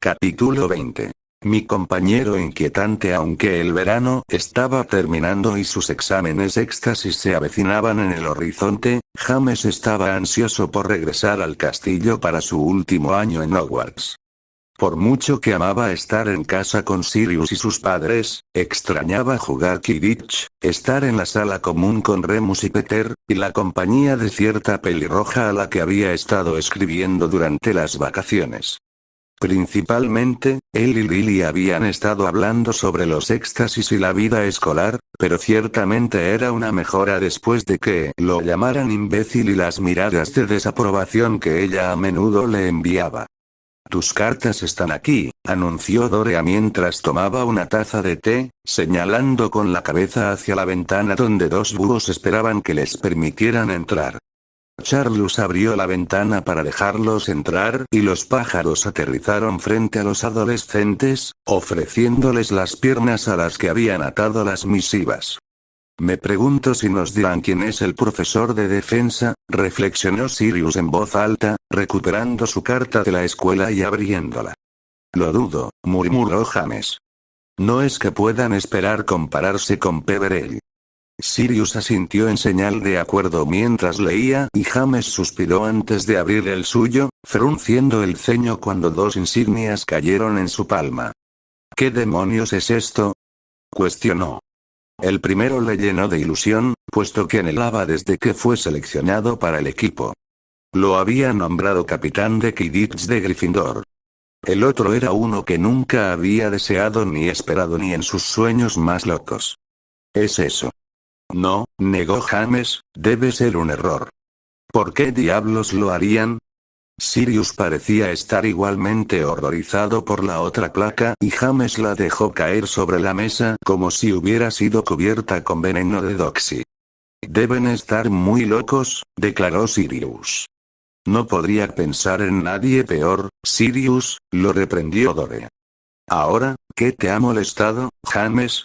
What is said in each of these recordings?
Capítulo 20. Mi compañero inquietante. Aunque el verano estaba terminando y sus exámenes éxtasis se avecinaban en el horizonte, James estaba ansioso por regresar al castillo para su último año en Hogwarts. Por mucho que amaba estar en casa con Sirius y sus padres, extrañaba jugar Quidditch, estar en la sala común con Remus y Peter, y la compañía de cierta pelirroja a la que había estado escribiendo durante las vacaciones. Principalmente, él y Lily habían estado hablando sobre los éxtasis y la vida escolar, pero ciertamente era una mejora después de que lo llamaran imbécil y las miradas de desaprobación que ella a menudo le enviaba. «Tus cartas están aquí», anunció Dorea mientras tomaba una taza de té, señalando con la cabeza hacia la ventana donde dos búhos esperaban que les permitieran entrar. Charlus abrió la ventana para dejarlos entrar y los pájaros aterrizaron frente a los adolescentes, ofreciéndoles las piernas a las que habían atado las misivas. «Me pregunto si nos dirán quién es el profesor de defensa», reflexionó Sirius en voz alta, recuperando su carta de la escuela y abriéndola. «Lo dudo», murmuró James. «No es que puedan esperar compararse con Peverell». Sirius asintió en señal de acuerdo mientras leía y James suspiró antes de abrir el suyo, frunciendo el ceño cuando dos insignias cayeron en su palma. «¿Qué demonios es esto?», cuestionó. El primero le llenó de ilusión, puesto que anhelaba desde que fue seleccionado para el equipo. Lo había nombrado capitán de Quidditch de Gryffindor. El otro era uno que nunca había deseado ni esperado ni en sus sueños más locos. «¿Es eso?» «No», negó James, «debe ser un error». «¿Por qué diablos lo harían?» Sirius parecía estar igualmente horrorizado por la otra placa y James la dejó caer sobre la mesa como si hubiera sido cubierta con veneno de Doxy. «Deben estar muy locos», declaró Sirius. «No podría pensar en nadie peor, Sirius», lo reprendió Dore. «Ahora, ¿qué te ha molestado, James?»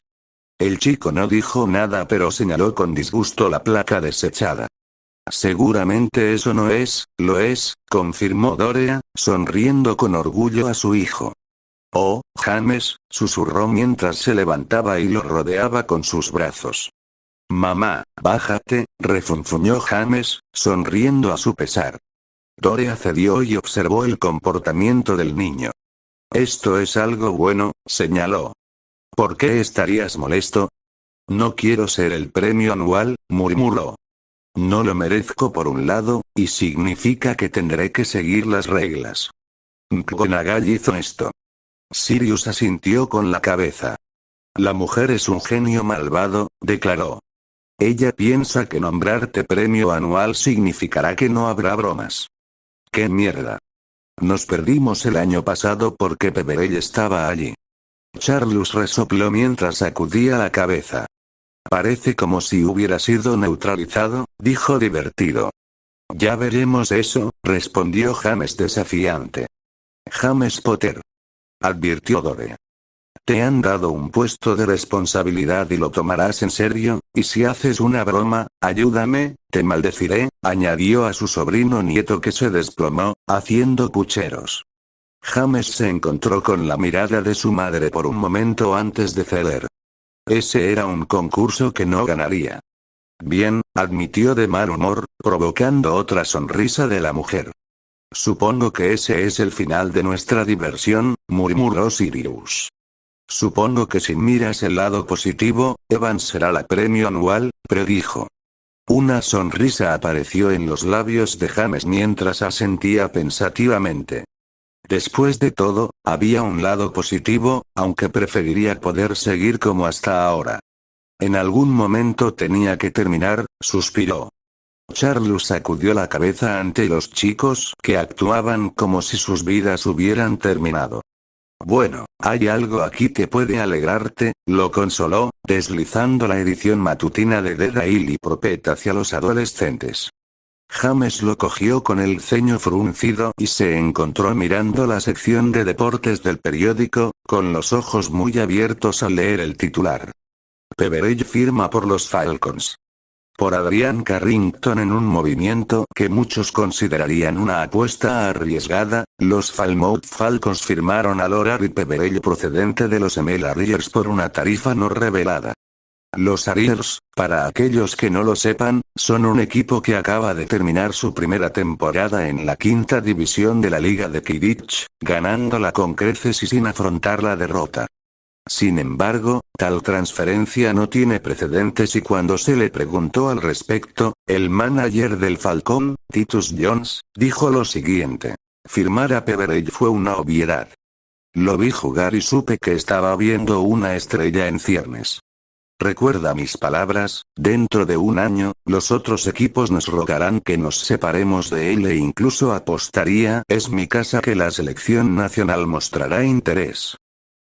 El chico no dijo nada pero señaló con disgusto la placa desechada. «Seguramente eso no es, lo es», confirmó Dorea, sonriendo con orgullo a su hijo. «Oh, James», susurró mientras se levantaba y lo rodeaba con sus brazos. «Mamá, bájate», refunfuñó James, sonriendo a su pesar. Dorea cedió y observó el comportamiento del niño. «Esto es algo bueno», señaló. «¿Por qué estarías molesto?» «No quiero ser el premio anual», murmuró. «No lo merezco por un lado, y significa que tendré que seguir las reglas». «McGonagall hizo esto». Sirius asintió con la cabeza. «La mujer es un genio malvado», declaró. «Ella piensa que nombrarte premio anual significará que no habrá bromas». «¡Qué mierda! Nos perdimos el año pasado porque Peverell estaba allí». Charlus resopló mientras sacudía la cabeza. «Parece como si hubiera sido neutralizado», dijo divertido. «Ya veremos eso», respondió James desafiante. «James Potter», advirtió Dore. «Te han dado un puesto de responsabilidad y lo tomarás en serio, y si haces una broma, ayúdame, te maldeciré», añadió a su sobrino nieto que se desplomó, haciendo pucheros. James se encontró con la mirada de su madre por un momento antes de ceder. Ese era un concurso que no ganaría. «Bien», admitió de mal humor, provocando otra sonrisa de la mujer. «Supongo que ese es el final de nuestra diversión», murmuró Sirius. «Supongo que si miras el lado positivo, Evans será la premio anual», predijo. Una sonrisa apareció en los labios de James mientras asentía pensativamente. Después de todo, había un lado positivo, aunque preferiría poder seguir como hasta ahora. En algún momento tenía que terminar, suspiró. Charlus sacudió la cabeza ante los chicos que actuaban como si sus vidas hubieran terminado. «Bueno, hay algo aquí que puede alegrarte», lo consoló, deslizando la edición matutina de The Daily Prophet hacia los adolescentes. James lo cogió con el ceño fruncido y se encontró mirando la sección de deportes del periódico, con los ojos muy abiertos al leer el titular. «Peverell firma por los Falcons». por Adrian Carrington en un movimiento que muchos considerarían una apuesta arriesgada, los Falmouth Falcons firmaron a Lorari Peverell procedente de los Emel Harriers por una tarifa no revelada. Los Harriers, para aquellos que no lo sepan, son un equipo que acaba de terminar su primera temporada en la quinta división de la Liga de Quidditch, ganándola con creces y sin afrontar la derrota. Sin embargo, tal transferencia no tiene precedentes y cuando se le preguntó al respecto, el manager del Falcón, Titus Jones, dijo lo siguiente: firmar a Peverell fue una obviedad. Lo vi jugar y supe que estaba viendo una estrella en ciernes. Recuerda mis palabras, dentro de un año, los otros equipos nos rogarán que nos separemos de él e incluso apostaría, es mi casa, que la selección nacional mostrará interés.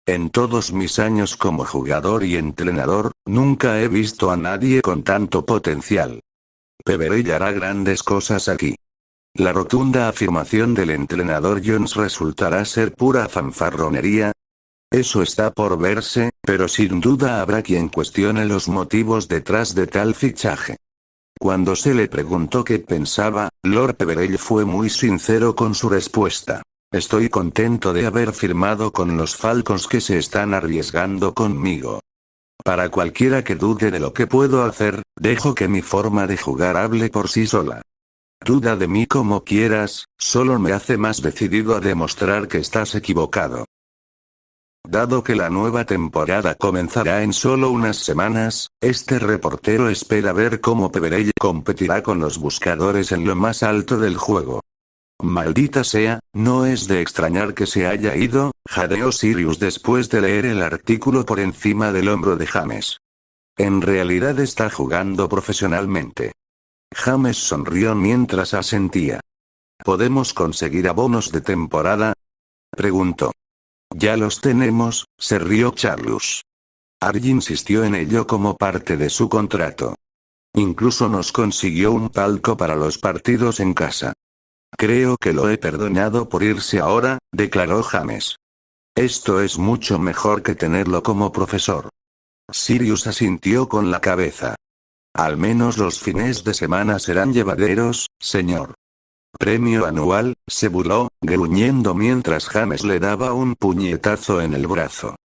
En todos mis años como jugador y entrenador, nunca he visto a nadie con tanto potencial. Peverell hará grandes cosas aquí. La rotunda afirmación del entrenador Jones resultará ser pura fanfarronería. Eso está por verse, pero sin duda habrá quien cuestione los motivos detrás de tal fichaje. Cuando se le preguntó qué pensaba, Lord Peverell fue muy sincero con su respuesta. Estoy contento de haber firmado con los Falcons, que se están arriesgando conmigo. Para cualquiera que dude de lo que puedo hacer, dejo que mi forma de jugar hable por sí sola. Duda de mí como quieras, solo me hace más decidido a demostrar que estás equivocado. Dado que la nueva temporada comenzará en solo unas semanas, este reportero espera ver cómo Peverell competirá con los buscadores en lo más alto del juego. Maldita sea, no es de extrañar que se haya ido, jadeó Sirius después de leer el artículo por encima del hombro de James. En realidad está jugando profesionalmente. James sonrió mientras asentía. ¿Podemos conseguir abonos de temporada?, preguntó. Ya los tenemos, se rió Charles. Argy insistió en ello como parte de su contrato. Incluso nos consiguió un palco para los partidos en casa. Creo que lo he perdonado por irse ahora, declaró James. Esto es mucho mejor que tenerlo como profesor. Sirius asintió con la cabeza. Al menos los fines de semana serán llevaderos, señor. Premio anual, se burló, gruñendo mientras James le daba un puñetazo en el brazo.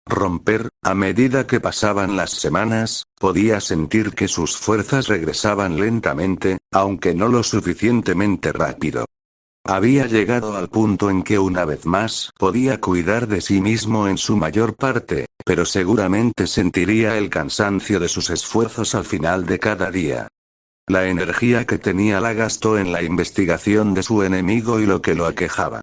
Romper, a medida que pasaban las semanas, podía sentir que sus fuerzas regresaban lentamente, aunque no lo suficientemente rápido. Había llegado al punto en que una vez más podía cuidar de sí mismo en su mayor parte, pero seguramente sentiría el cansancio de sus esfuerzos al final de cada día. La energía que tenía la gastó en la investigación de su enemigo y lo que lo aquejaba.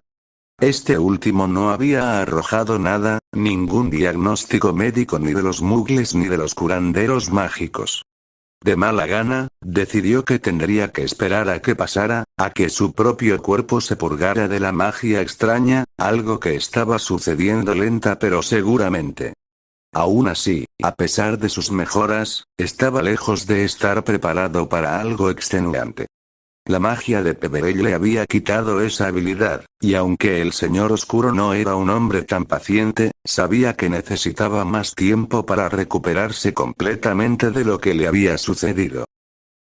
Este último no había arrojado nada, ningún diagnóstico médico ni de los muggles ni de los curanderos mágicos. De mala gana, decidió que tendría que esperar a que pasara, a que su propio cuerpo se purgara de la magia extraña, algo que estaba sucediendo lenta pero seguramente. Aún así, a pesar de sus mejoras, estaba lejos de estar preparado para algo extenuante. La magia de Peverell le había quitado esa habilidad, y aunque el Señor Oscuro no era un hombre tan paciente, sabía que necesitaba más tiempo para recuperarse completamente de lo que le había sucedido.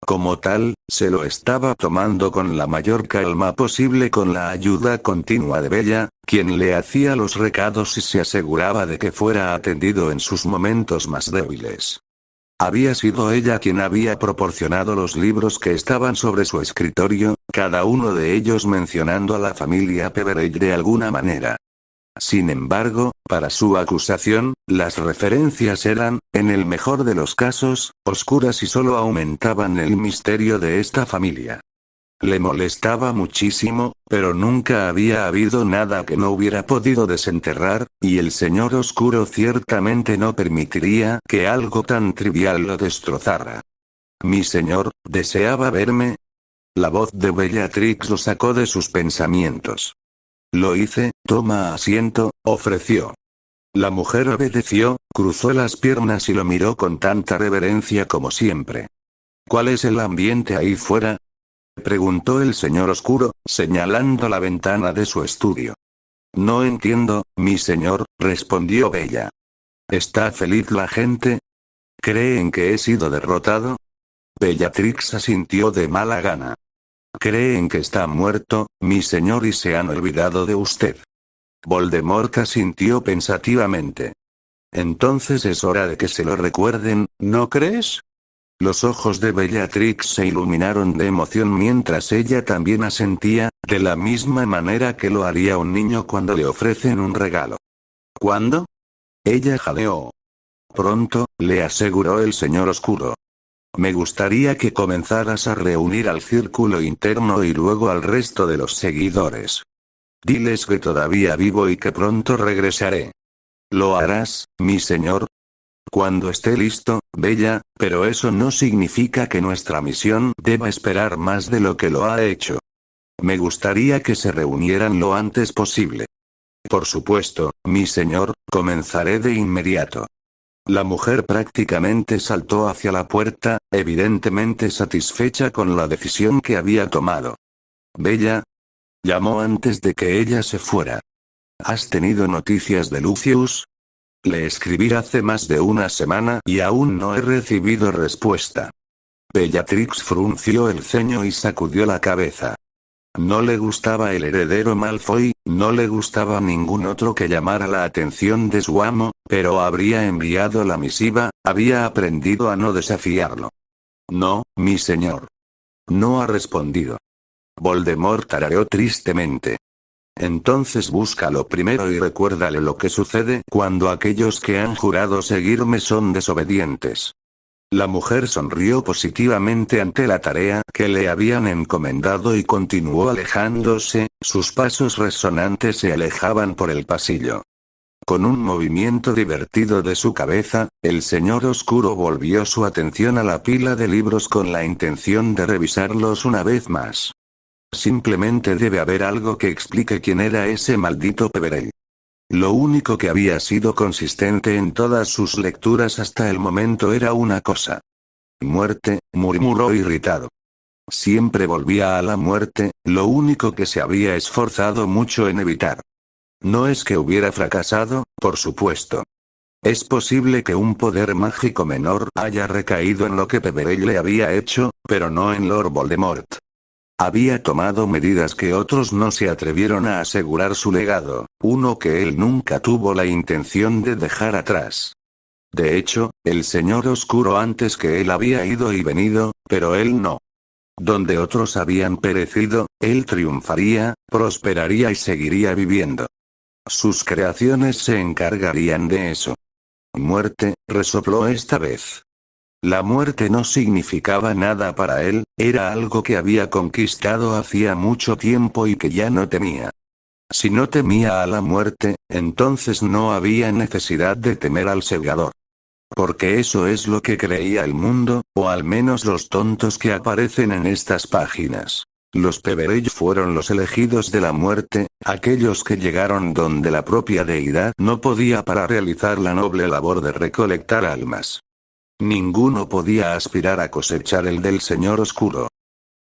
Como tal, se lo estaba tomando con la mayor calma posible con la ayuda continua de Bella, quien le hacía los recados y se aseguraba de que fuera atendido en sus momentos más débiles. Había sido ella quien había proporcionado los libros que estaban sobre su escritorio, cada uno de ellos mencionando a la familia Peverell de alguna manera. Sin embargo, para su acusación, las referencias eran, en el mejor de los casos, oscuras y solo aumentaban el misterio de esta familia. Le molestaba muchísimo, pero nunca había habido nada que no hubiera podido desenterrar, y el Señor Oscuro ciertamente no permitiría que algo tan trivial lo destrozara. «Mi señor, ¿deseaba verme?». La voz de Bellatrix lo sacó de sus pensamientos. «Lo hice, toma asiento», ofreció. La mujer obedeció, cruzó las piernas y lo miró con tanta reverencia como siempre. «¿Cuál es el ambiente ahí fuera?», preguntó el Señor Oscuro, señalando la ventana de su estudio. «No entiendo, mi señor», respondió Bella. «¿Está feliz la gente? ¿Creen que he sido derrotado?». Bellatrix asintió de mala gana. Creen que está muerto, mi señor, y se han olvidado de usted. Voldemort asintió pensativamente. Entonces es hora de que se lo recuerden, ¿no crees? Los ojos de Bellatrix se iluminaron de emoción mientras ella también asentía, de la misma manera que lo haría un niño cuando le ofrecen un regalo. ¿Cuándo? Ella jadeó. Pronto, le aseguró el señor Oscuro. Me gustaría que comenzaras a reunir al círculo interno y luego al resto de los seguidores. Diles que todavía vivo y que pronto regresaré. ¿Lo harás, mi señor? Cuando esté listo, Bella, pero eso no significa que nuestra misión deba esperar más de lo que lo ha hecho. Me gustaría que se reunieran lo antes posible. Por supuesto, mi señor, comenzaré de inmediato. La mujer prácticamente saltó hacia la puerta, evidentemente satisfecha con la decisión que había tomado. Bella, llamó antes de que ella se fuera. ¿Has tenido noticias de Lucius? Le escribí hace más de una semana y aún no he recibido respuesta. Bellatrix frunció el ceño y sacudió la cabeza. No le gustaba el heredero Malfoy, no le gustaba ningún otro que llamara la atención de su amo, pero habría enviado la misiva, había aprendido a no desafiarlo. No, mi señor. No ha respondido. Voldemort tarareó tristemente. Entonces búscalo primero y recuérdale lo que sucede cuando aquellos que han jurado seguirme son desobedientes. La mujer sonrió positivamente ante la tarea que le habían encomendado y continuó alejándose, sus pasos resonantes se alejaban por el pasillo. Con un movimiento divertido de su cabeza, el señor Oscuro volvió su atención a la pila de libros con la intención de revisarlos una vez más. Simplemente debe haber algo que explique quién era ese maldito Peverell. Lo único que había sido consistente en todas sus lecturas hasta el momento era una cosa. Muerte, murmuró irritado. Siempre volvía a la muerte, lo único que se había esforzado mucho en evitar. No es que hubiera fracasado, por supuesto. Es posible que un poder mágico menor haya recaído en lo que Peverell le había hecho, pero no en Lord Voldemort. Había tomado medidas que otros no se atrevieron a asegurar su legado, uno que él nunca tuvo la intención de dejar atrás. De hecho, el señor Oscuro antes que él había ido y venido, pero él no. Donde otros habían perecido, él triunfaría, prosperaría y seguiría viviendo. Sus creaciones se encargarían de eso. Muerte, resopló esta vez. La muerte no significaba nada para él, era algo que había conquistado hacía mucho tiempo y que ya no temía. Si no temía a la muerte, entonces no había necesidad de temer al segador. Porque eso es lo que creía el mundo, o al menos los tontos que aparecen en estas páginas. Los Peverell fueron los elegidos de la muerte, aquellos que llegaron donde la propia deidad no podía para realizar la noble labor de recolectar almas. Ninguno podía aspirar a cosechar el del Señor Oscuro.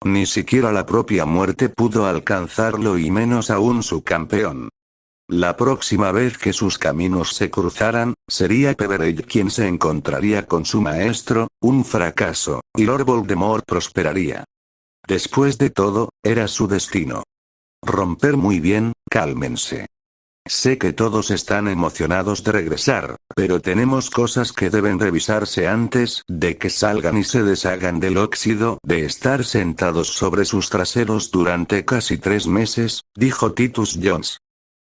Ni siquiera la propia muerte pudo alcanzarlo y menos aún su campeón. La próxima vez que sus caminos se cruzaran, sería Peverell quien se encontraría con su maestro, un fracaso, y Lord Voldemort prosperaría. Después de todo, era su destino. Romper muy bien, cálmense. Sé que todos están emocionados de regresar, pero tenemos cosas que deben revisarse antes de que salgan y se deshagan del óxido de estar sentados sobre sus traseros durante casi 3 meses, dijo Titus Jones.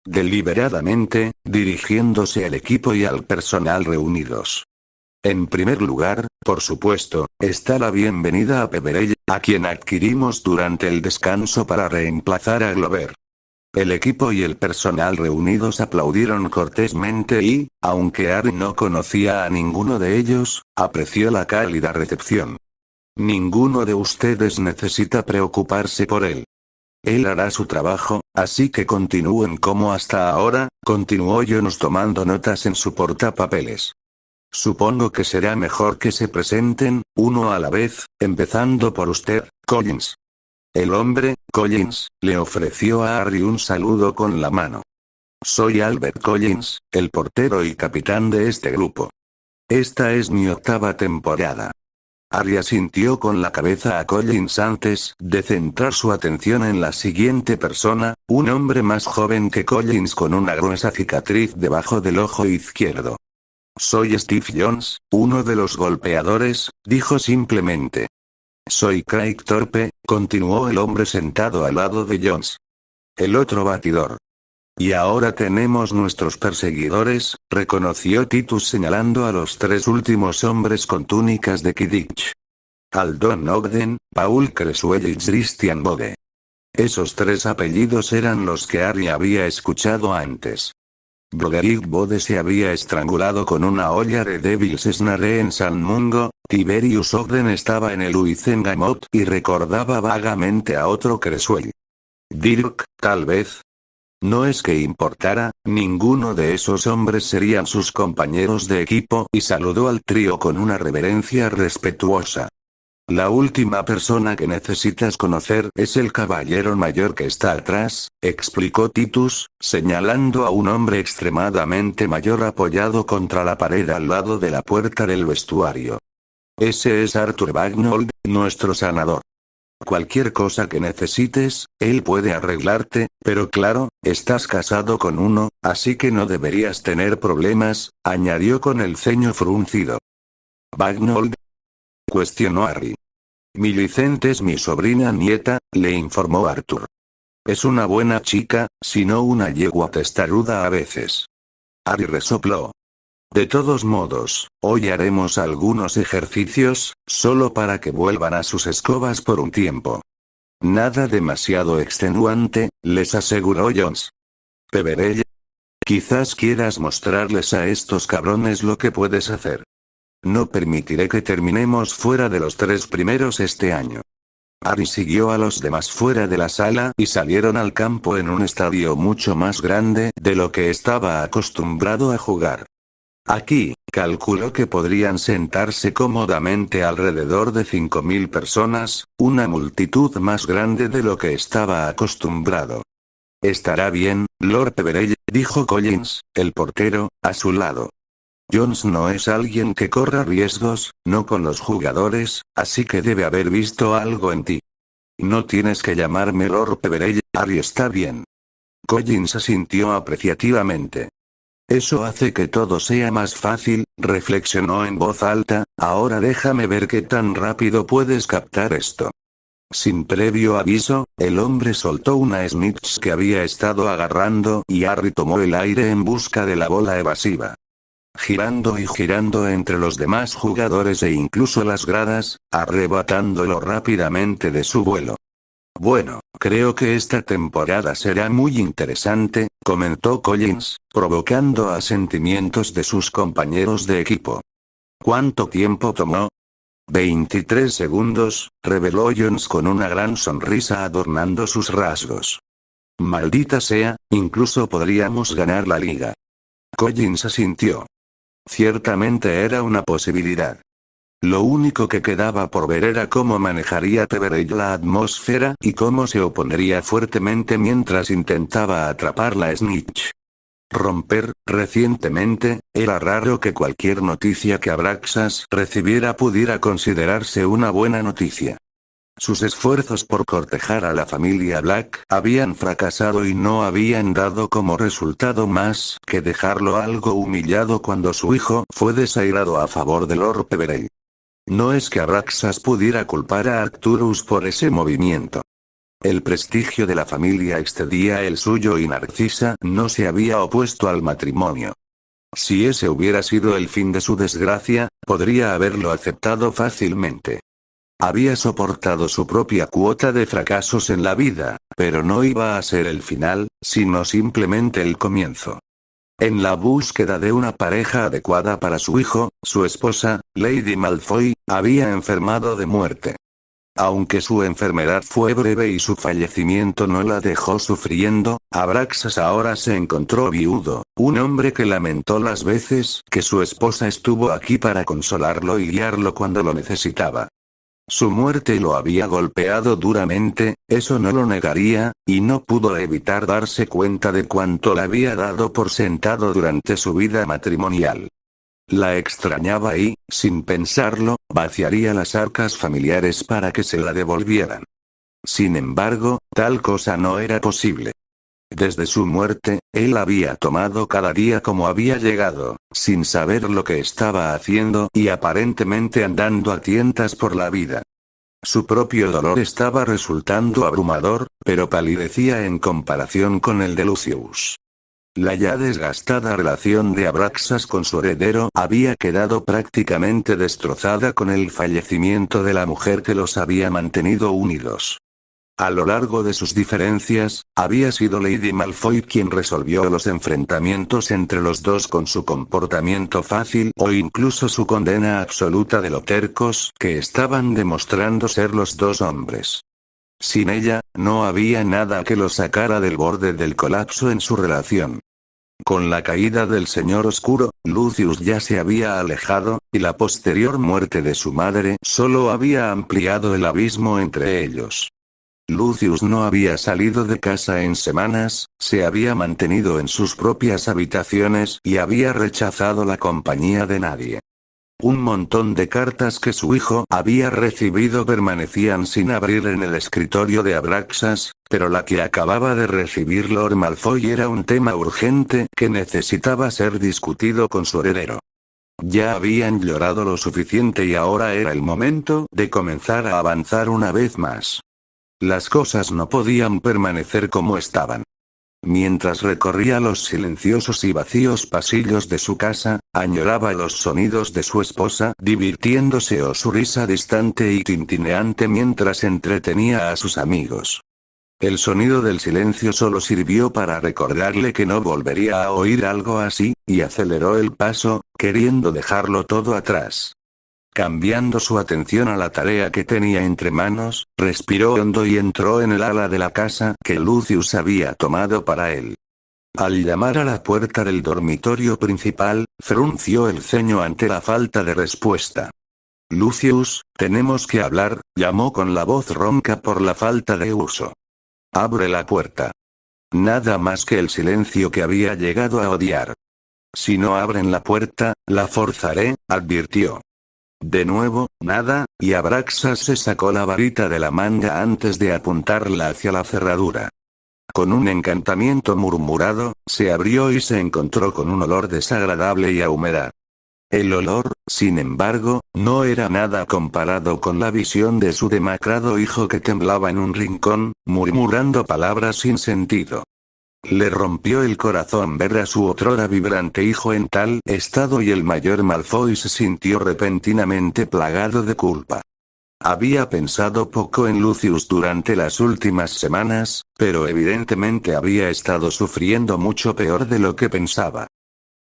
Deliberadamente, dirigiéndose al equipo y al personal reunidos. En primer lugar, por supuesto, está la bienvenida a Peverell, a quien adquirimos durante el descanso para reemplazar a Glover. El equipo y el personal reunidos aplaudieron cortésmente y, aunque Harry no conocía a ninguno de ellos, apreció la cálida recepción. Ninguno de ustedes necesita preocuparse por él. Él hará su trabajo, así que continúen como hasta ahora, continuó Jones tomando notas en su portapapeles. Supongo que será mejor que se presenten, uno a la vez, empezando por usted, Collins. El hombre, Collins, le ofreció a Harry un saludo con la mano. Soy Albert Collins, el portero y capitán de este grupo. Esta es mi 8ª temporada. Arya asintió con la cabeza a Collins antes de centrar su atención en la siguiente persona, un hombre más joven que Collins con una gruesa cicatriz debajo del ojo izquierdo. Soy Steve Jones, uno de los golpeadores, dijo simplemente. Soy Craig Thorpe, continuó el hombre sentado al lado de Jones. El otro batidor. Y ahora tenemos nuestros perseguidores, reconoció Titus señalando a los tres últimos hombres con túnicas de Quidditch. Aldon Ogden, Paul Creswell y Christian Bode. Esos tres apellidos eran los que Arya había escuchado antes. Broderick Bode se había estrangulado con una olla de Devil's Snare en San Mungo, Tiberius Ogden estaba en el Uizengamot y recordaba vagamente a otro Creswell. Dirk, tal vez. No es que importara, ninguno de esos hombres serían sus compañeros de equipo y saludó al trío con una reverencia respetuosa. La última persona que necesitas conocer es el caballero mayor que está atrás, explicó Titus, señalando a un hombre extremadamente mayor apoyado contra la pared al lado de la puerta del vestuario. Ese es Arthur Bagnold, nuestro sanador. Cualquier cosa que necesites, él puede arreglarte, pero claro, estás casado con uno, así que no deberías tener problemas, añadió con el ceño fruncido. ¿Bagnold? Cuestionó Harry. Millicent es mi sobrina nieta, le informó Arthur. Es una buena chica, si no una yegua testaruda a veces. Harry resopló. De todos modos, hoy haremos algunos ejercicios, solo para que vuelvan a sus escobas por un tiempo. Nada demasiado extenuante, les aseguró Jones. Peverell. Quizás quieras mostrarles a estos cabrones lo que puedes hacer. No permitiré que terminemos fuera de los tres primeros este año. Harry siguió a los demás fuera de la sala y salieron al campo en un estadio mucho más grande de lo que estaba acostumbrado a jugar. Aquí, calculó que podrían sentarse cómodamente alrededor de 5.000 personas, una multitud más grande de lo que estaba acostumbrado. Estará bien, Lord Peverell, dijo Collins, el portero, a su lado. Jones no es alguien que corra riesgos, no con los jugadores, así que debe haber visto algo en ti. No tienes que llamarme Lord Peverell, Harry está bien. Collins asintió apreciativamente. Eso hace que todo sea más fácil, reflexionó en voz alta, ahora déjame ver qué tan rápido puedes captar esto. Sin previo aviso, el hombre soltó una snitch que había estado agarrando y Harry tomó el aire en busca de la bola evasiva. Girando y girando entre los demás jugadores e incluso las gradas, arrebatándolo rápidamente de su vuelo. Bueno, creo que esta temporada será muy interesante, comentó Collins, provocando asentimientos de sus compañeros de equipo. ¿Cuánto tiempo tomó? 23 segundos, reveló Jones con una gran sonrisa adornando sus rasgos. Maldita sea, incluso podríamos ganar la liga. Collins asintió. Ciertamente era una posibilidad. Lo único que quedaba por ver era cómo manejaría Peverell la atmósfera y cómo se oponería fuertemente mientras intentaba atrapar la snitch. Romper, recientemente, era raro que cualquier noticia que Abraxas recibiera pudiera considerarse una buena noticia. Sus esfuerzos por cortejar a la familia Black habían fracasado y no habían dado como resultado más que dejarlo algo humillado cuando su hijo fue desairado a favor de Lord Peverell. No es que Abraxas pudiera culpar a Arcturus por ese movimiento. El prestigio de la familia excedía el suyo y Narcisa no se había opuesto al matrimonio. Si ese hubiera sido el fin de su desgracia, podría haberlo aceptado fácilmente. Había soportado su propia cuota de fracasos en la vida, pero no iba a ser el final, sino simplemente el comienzo. En la búsqueda de una pareja adecuada para su hijo, su esposa, Lady Malfoy, había enfermado de muerte. Aunque su enfermedad fue breve y su fallecimiento no la dejó sufriendo, Abraxas ahora se encontró viudo, un hombre que lamentó las veces que su esposa estuvo aquí para consolarlo y guiarlo cuando lo necesitaba. Su muerte lo había golpeado duramente, eso no lo negaría, y no pudo evitar darse cuenta de cuánto le había dado por sentado durante su vida matrimonial. La extrañaba y, sin pensarlo, vaciaría las arcas familiares para que se la devolvieran. Sin embargo, tal cosa no era posible. Desde su muerte, él había tomado cada día como había llegado, sin saber lo que estaba haciendo y aparentemente andando a tientas por la vida. Su propio dolor estaba resultando abrumador, pero palidecía en comparación con el de Lucius. La ya desgastada relación de Abraxas con su heredero había quedado prácticamente destrozada con el fallecimiento de la mujer que los había mantenido unidos. A lo largo de sus diferencias, había sido Lady Malfoy quien resolvió los enfrentamientos entre los dos con su comportamiento fácil o incluso su condena absoluta de lo tercos que estaban demostrando ser los dos hombres. Sin ella, no había nada que lo sacara del borde del colapso en su relación. Con la caída del Señor Oscuro, Lucius ya se había alejado, y la posterior muerte de su madre solo había ampliado el abismo entre ellos. Lucius no había salido de casa en semanas, se había mantenido en sus propias habitaciones y había rechazado la compañía de nadie. Un montón de cartas que su hijo había recibido permanecían sin abrir en el escritorio de Abraxas, pero la que acababa de recibir Lord Malfoy era un tema urgente que necesitaba ser discutido con su heredero. Ya habían llorado lo suficiente y ahora era el momento de comenzar a avanzar una vez más. Las cosas no podían permanecer como estaban. Mientras recorría los silenciosos y vacíos pasillos de su casa, añoraba los sonidos de su esposa divirtiéndose o su risa distante y tintineante mientras entretenía a sus amigos. El sonido del silencio solo sirvió para recordarle que no volvería a oír algo así, y aceleró el paso, queriendo dejarlo todo atrás. Cambiando su atención a la tarea que tenía entre manos, respiró hondo y entró en el ala de la casa que Lucius había tomado para él. Al llamar a la puerta del dormitorio principal, frunció el ceño ante la falta de respuesta. Lucius, tenemos que hablar, llamó con la voz ronca por la falta de uso. Abre la puerta. Nada más que el silencio que había llegado a odiar. Si no abren la puerta, la forzaré, advirtió. De nuevo, nada, y Abraxas se sacó la varita de la manga antes de apuntarla hacia la cerradura. Con un encantamiento murmurado, se abrió y se encontró con un olor desagradable y a humedad. El olor, sin embargo, no era nada comparado con la visión de su demacrado hijo que temblaba en un rincón, murmurando palabras sin sentido. Le rompió el corazón ver a su otrora vibrante hijo en tal estado y el mayor Malfoy se sintió repentinamente plagado de culpa. Había pensado poco en Lucius durante las últimas semanas, pero evidentemente había estado sufriendo mucho peor de lo que pensaba.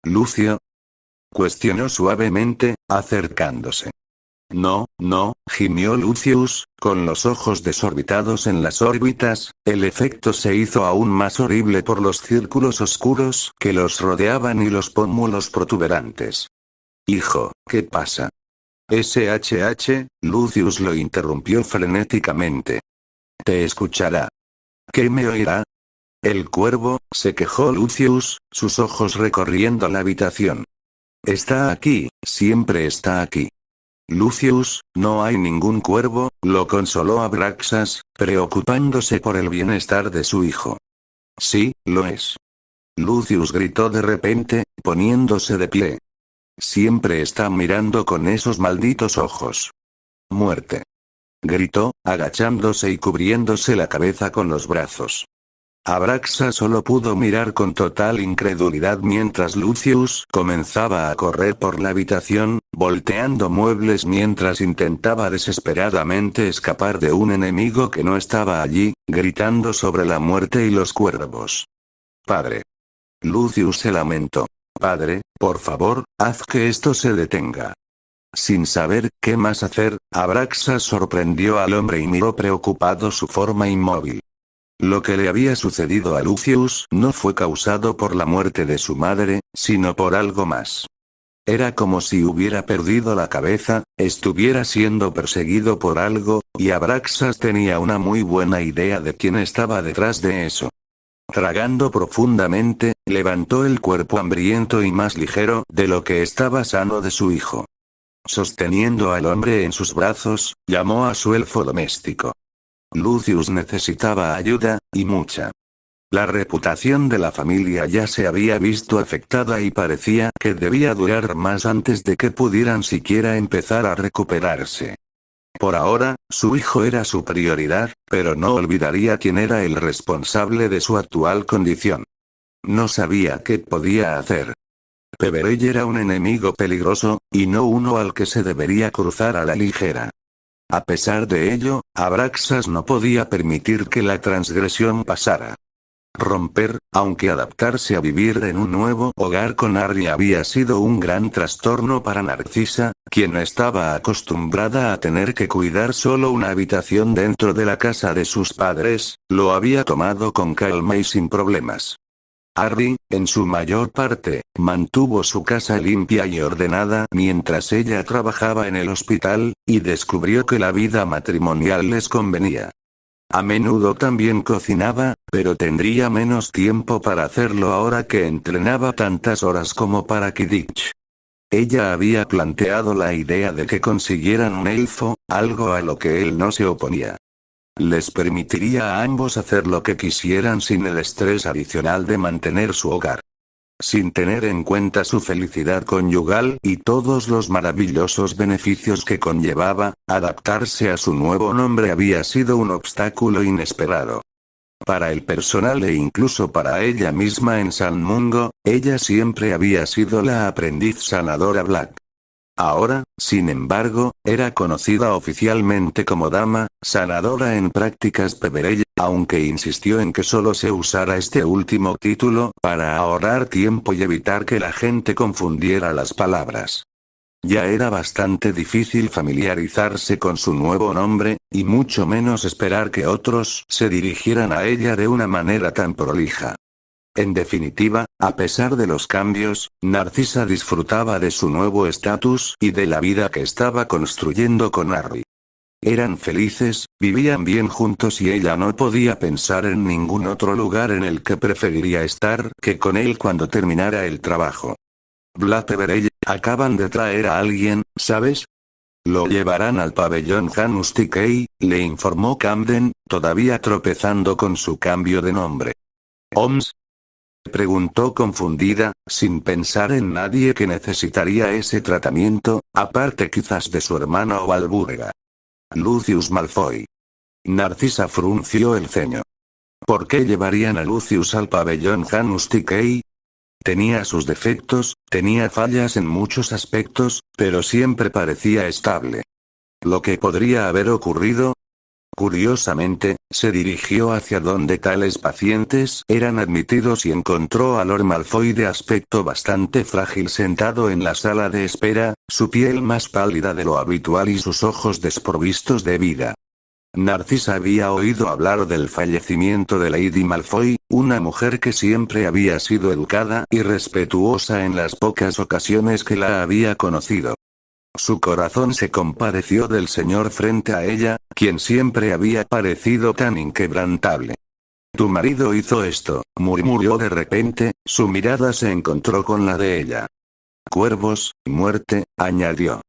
¿Lucio? Cuestionó suavemente, acercándose. No, no, gimió Lucius, con los ojos desorbitados en las órbitas, el efecto se hizo aún más horrible por los círculos oscuros que los rodeaban y los pómulos protuberantes. Hijo, ¿qué pasa? Lucius lo interrumpió frenéticamente. Te escuchará. ¿Qué me oirá? El cuervo, se quejó Lucius, sus ojos recorriendo la habitación. Está aquí, siempre está aquí. Lucius, no hay ningún cuervo, lo consoló Abraxas, preocupándose por el bienestar de su hijo. Sí, lo es. Lucius gritó de repente, poniéndose de pie. Siempre está mirando con esos malditos ojos. Muerte. Gritó, agachándose y cubriéndose la cabeza con los brazos. Abraxas solo pudo mirar con total incredulidad mientras Lucius comenzaba a correr por la habitación, volteando muebles mientras intentaba desesperadamente escapar de un enemigo que no estaba allí, gritando sobre la muerte y los cuervos. Padre. Lucius se lamentó. Padre, por favor, haz que esto se detenga. Sin saber qué más hacer, Abraxas sorprendió al hombre y miró preocupado su forma inmóvil. Lo que le había sucedido a Lucius no fue causado por la muerte de su madre, sino por algo más. Era como si hubiera perdido la cabeza, estuviera siendo perseguido por algo, y Abraxas tenía una muy buena idea de quién estaba detrás de eso. Tragando profundamente, levantó el cuerpo hambriento y más ligero de lo que estaba sano de su hijo. Sosteniendo al hombre en sus brazos, llamó a su elfo doméstico. Lucius necesitaba ayuda, y mucha. La reputación de la familia ya se había visto afectada y parecía que debía durar más antes de que pudieran siquiera empezar a recuperarse. Por ahora, su hijo era su prioridad, pero no olvidaría quién era el responsable de su actual condición. No sabía qué podía hacer. Peverell era un enemigo peligroso, y no uno al que se debería cruzar a la ligera. A pesar de ello, Abraxas no podía permitir que la transgresión pasara. Romper, aunque adaptarse a vivir en un nuevo hogar con Arry había sido un gran trastorno para Narcisa, quien estaba acostumbrada a tener que cuidar solo una habitación dentro de la casa de sus padres, lo había tomado con calma y sin problemas. Arry, en su mayor parte, mantuvo su casa limpia y ordenada mientras ella trabajaba en el hospital, y descubrió que la vida matrimonial les convenía. A menudo también cocinaba, pero tendría menos tiempo para hacerlo ahora que entrenaba tantas horas como para Quidditch. Ella había planteado la idea de que consiguieran un elfo, algo a lo que él no se oponía. Les permitiría a ambos hacer lo que quisieran sin el estrés adicional de mantener su hogar. Sin tener en cuenta su felicidad conyugal y todos los maravillosos beneficios que conllevaba, adaptarse a su nuevo nombre había sido un obstáculo inesperado. Para el personal e incluso para ella misma en San Mungo, ella siempre había sido la aprendiz sanadora Black. Ahora, sin embargo, era conocida oficialmente como Dama Sanadora en prácticas Peverell, aunque insistió en que solo se usara este último título para ahorrar tiempo y evitar que la gente confundiera las palabras. Ya era bastante difícil familiarizarse con su nuevo nombre, y mucho menos esperar que otros se dirigieran a ella de una manera tan prolija. En definitiva, a pesar de los cambios, Narcisa disfrutaba de su nuevo estatus y de la vida que estaba construyendo con Arry. Eran felices, vivían bien juntos y ella no podía pensar en ningún otro lugar en el que preferiría estar que con él cuando terminara el trabajo. Vlad Peverell, acaban de traer a alguien, ¿sabes? Lo llevarán al pabellón Janus Tikei, le informó Camden, todavía tropezando con su cambio de nombre. ¿Oms? Preguntó confundida, sin pensar en nadie que necesitaría ese tratamiento, aparte quizás de su hermano Walburga. Lucius Malfoy. Narcisa frunció el ceño. ¿Por qué llevarían a Lucius al pabellón Janus Tikei? Tenía sus defectos, tenía fallas en muchos aspectos, pero siempre parecía estable. ¿Lo que podría haber ocurrido? Curiosamente, se dirigió hacia donde tales pacientes eran admitidos y encontró a Lord Malfoy de aspecto bastante frágil sentado en la sala de espera, su piel más pálida de lo habitual y sus ojos desprovistos de vida. Narcisa había oído hablar del fallecimiento de Lady Malfoy, una mujer que siempre había sido educada y respetuosa en las pocas ocasiones que la había conocido. Su corazón se compadeció del señor frente a ella, quien siempre había parecido tan inquebrantable. «Tu marido hizo esto», murmuró de repente, su mirada se encontró con la de ella. «Cuervos, muerte», añadió.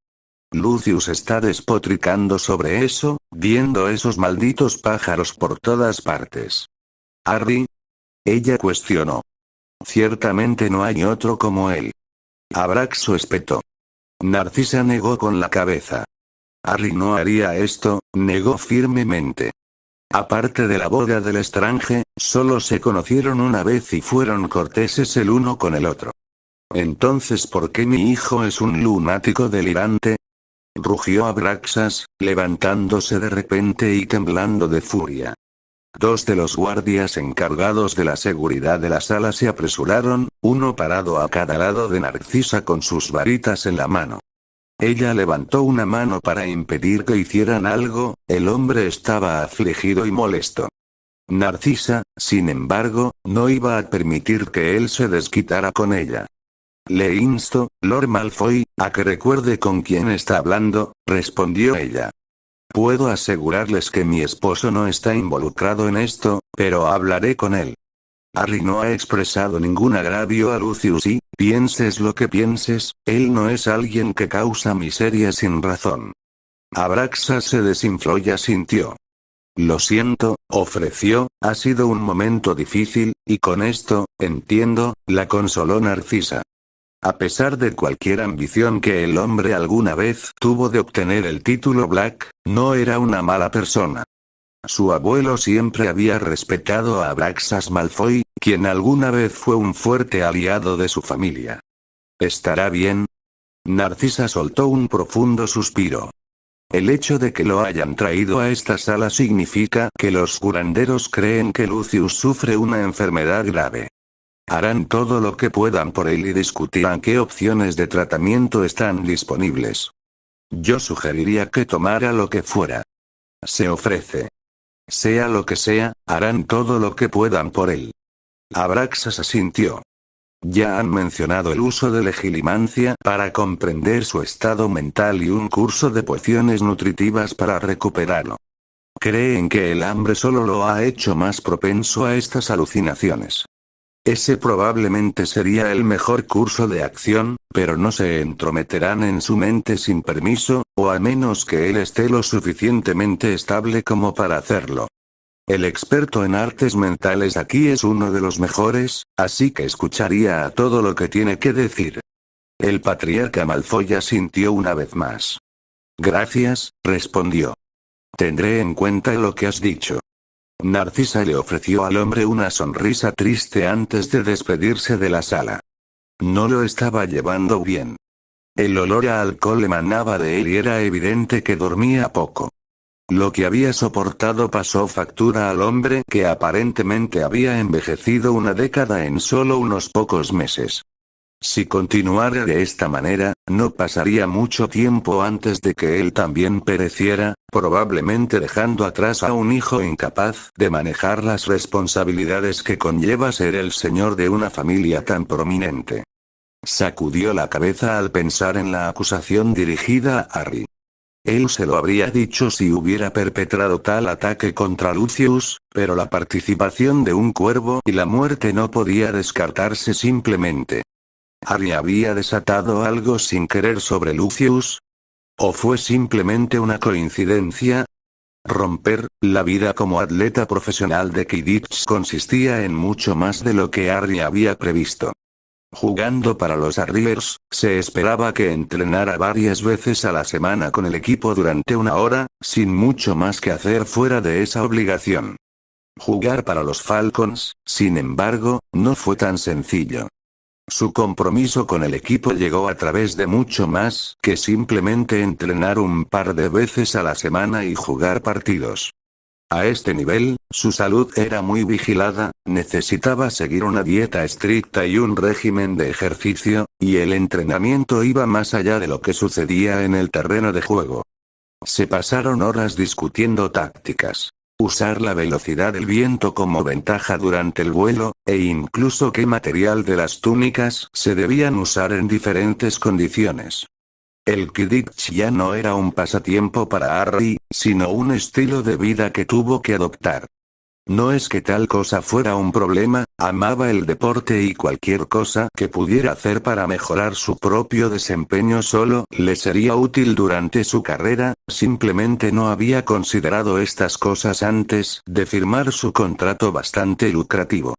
«Lucius está despotricando sobre eso, viendo esos malditos pájaros por todas partes». «¿Arry?» Ella cuestionó. «Ciertamente no hay otro como él». Abraxo espetó. Narcisa negó con la cabeza. Arry no haría esto, negó firmemente. Aparte de la boda del Estrange, solo se conocieron una vez y fueron corteses el uno con el otro. Entonces, ¿por qué mi hijo es un lunático delirante? Rugió Abraxas, levantándose de repente y temblando de furia. Dos de los guardias encargados de la seguridad de la sala se apresuraron, uno parado a cada lado de Narcisa con sus varitas en la mano. Ella levantó una mano para impedir que hicieran algo, el hombre estaba afligido y molesto. Narcisa, sin embargo, no iba a permitir que él se desquitara con ella. «Le insto, Lord Malfoy, a que recuerde con quién está hablando», respondió ella. «Puedo asegurarles que mi esposo no está involucrado en esto, pero hablaré con él». Harry no ha expresado ningún agravio a Lucius y, pienses lo que pienses, él no es alguien que causa miseria sin razón. Abraxas se desinfló y asintió. Lo siento, ofreció, ha sido un momento difícil, y con esto, entiendo, la consoló Narcisa. A pesar de cualquier ambición que el hombre alguna vez tuvo de obtener el título Black, no era una mala persona. Su abuelo siempre había respetado a Abraxas Malfoy, quien alguna vez fue un fuerte aliado de su familia. ¿Estará bien? Narcisa soltó un profundo suspiro. El hecho de que lo hayan traído a esta sala significa que los curanderos creen que Lucius sufre una enfermedad grave. Harán todo lo que puedan por él y discutirán qué opciones de tratamiento están disponibles. Yo sugeriría que tomara lo que fuera. Se ofrece. Sea lo que sea, harán todo lo que puedan por él. Abraxas asintió. Ya han mencionado el uso de legilimancia para comprender su estado mental y un curso de pociones nutritivas para recuperarlo. Creen que el hambre solo lo ha hecho más propenso a estas alucinaciones. Ese probablemente sería el mejor curso de acción, pero no se entrometerán en su mente sin permiso, o a menos que él esté lo suficientemente estable como para hacerlo. El experto en artes mentales aquí es uno de los mejores, así que escucharía a todo lo que tiene que decir. El patriarca Malfoy asintió una vez más. Gracias, respondió. Tendré en cuenta lo que has dicho. Narcisa le ofreció al hombre una sonrisa triste antes de despedirse de la sala. No lo estaba llevando bien. El olor a alcohol emanaba de él y era evidente que dormía poco. Lo que había soportado pasó factura al hombre que aparentemente había envejecido una década en solo unos pocos meses. Si continuara de esta manera, no pasaría mucho tiempo antes de que él también pereciera, probablemente dejando atrás a un hijo incapaz de manejar las responsabilidades que conlleva ser el señor de una familia tan prominente. Sacudió la cabeza al pensar en la acusación dirigida a Harry. Él se lo habría dicho si hubiera perpetrado tal ataque contra Lucius, pero la participación de un cuervo y la muerte no podía descartarse simplemente. ¿Harry había desatado algo sin querer sobre Lucius? ¿O fue simplemente una coincidencia? Romper la vida como atleta profesional de Quidditch consistía en mucho más de lo que Harry había previsto. Jugando para los Harriers, se esperaba que entrenara varias veces a la semana con el equipo durante una hora, sin mucho más que hacer fuera de esa obligación. Jugar para los Falcons, sin embargo, no fue tan sencillo. Su compromiso con el equipo llegó a través de mucho más que simplemente entrenar un par de veces a la semana y jugar partidos. A este nivel, su salud era muy vigilada, necesitaba seguir una dieta estricta y un régimen de ejercicio, y el entrenamiento iba más allá de lo que sucedía en el terreno de juego. Se pasaron horas discutiendo tácticas. Usar la velocidad del viento como ventaja durante el vuelo, e incluso qué material de las túnicas se debían usar en diferentes condiciones. El Quidditch ya no era un pasatiempo para Harry, sino un estilo de vida que tuvo que adoptar. No es que tal cosa fuera un problema, amaba el deporte y cualquier cosa que pudiera hacer para mejorar su propio desempeño solo le sería útil durante su carrera, simplemente no había considerado estas cosas antes de firmar su contrato bastante lucrativo.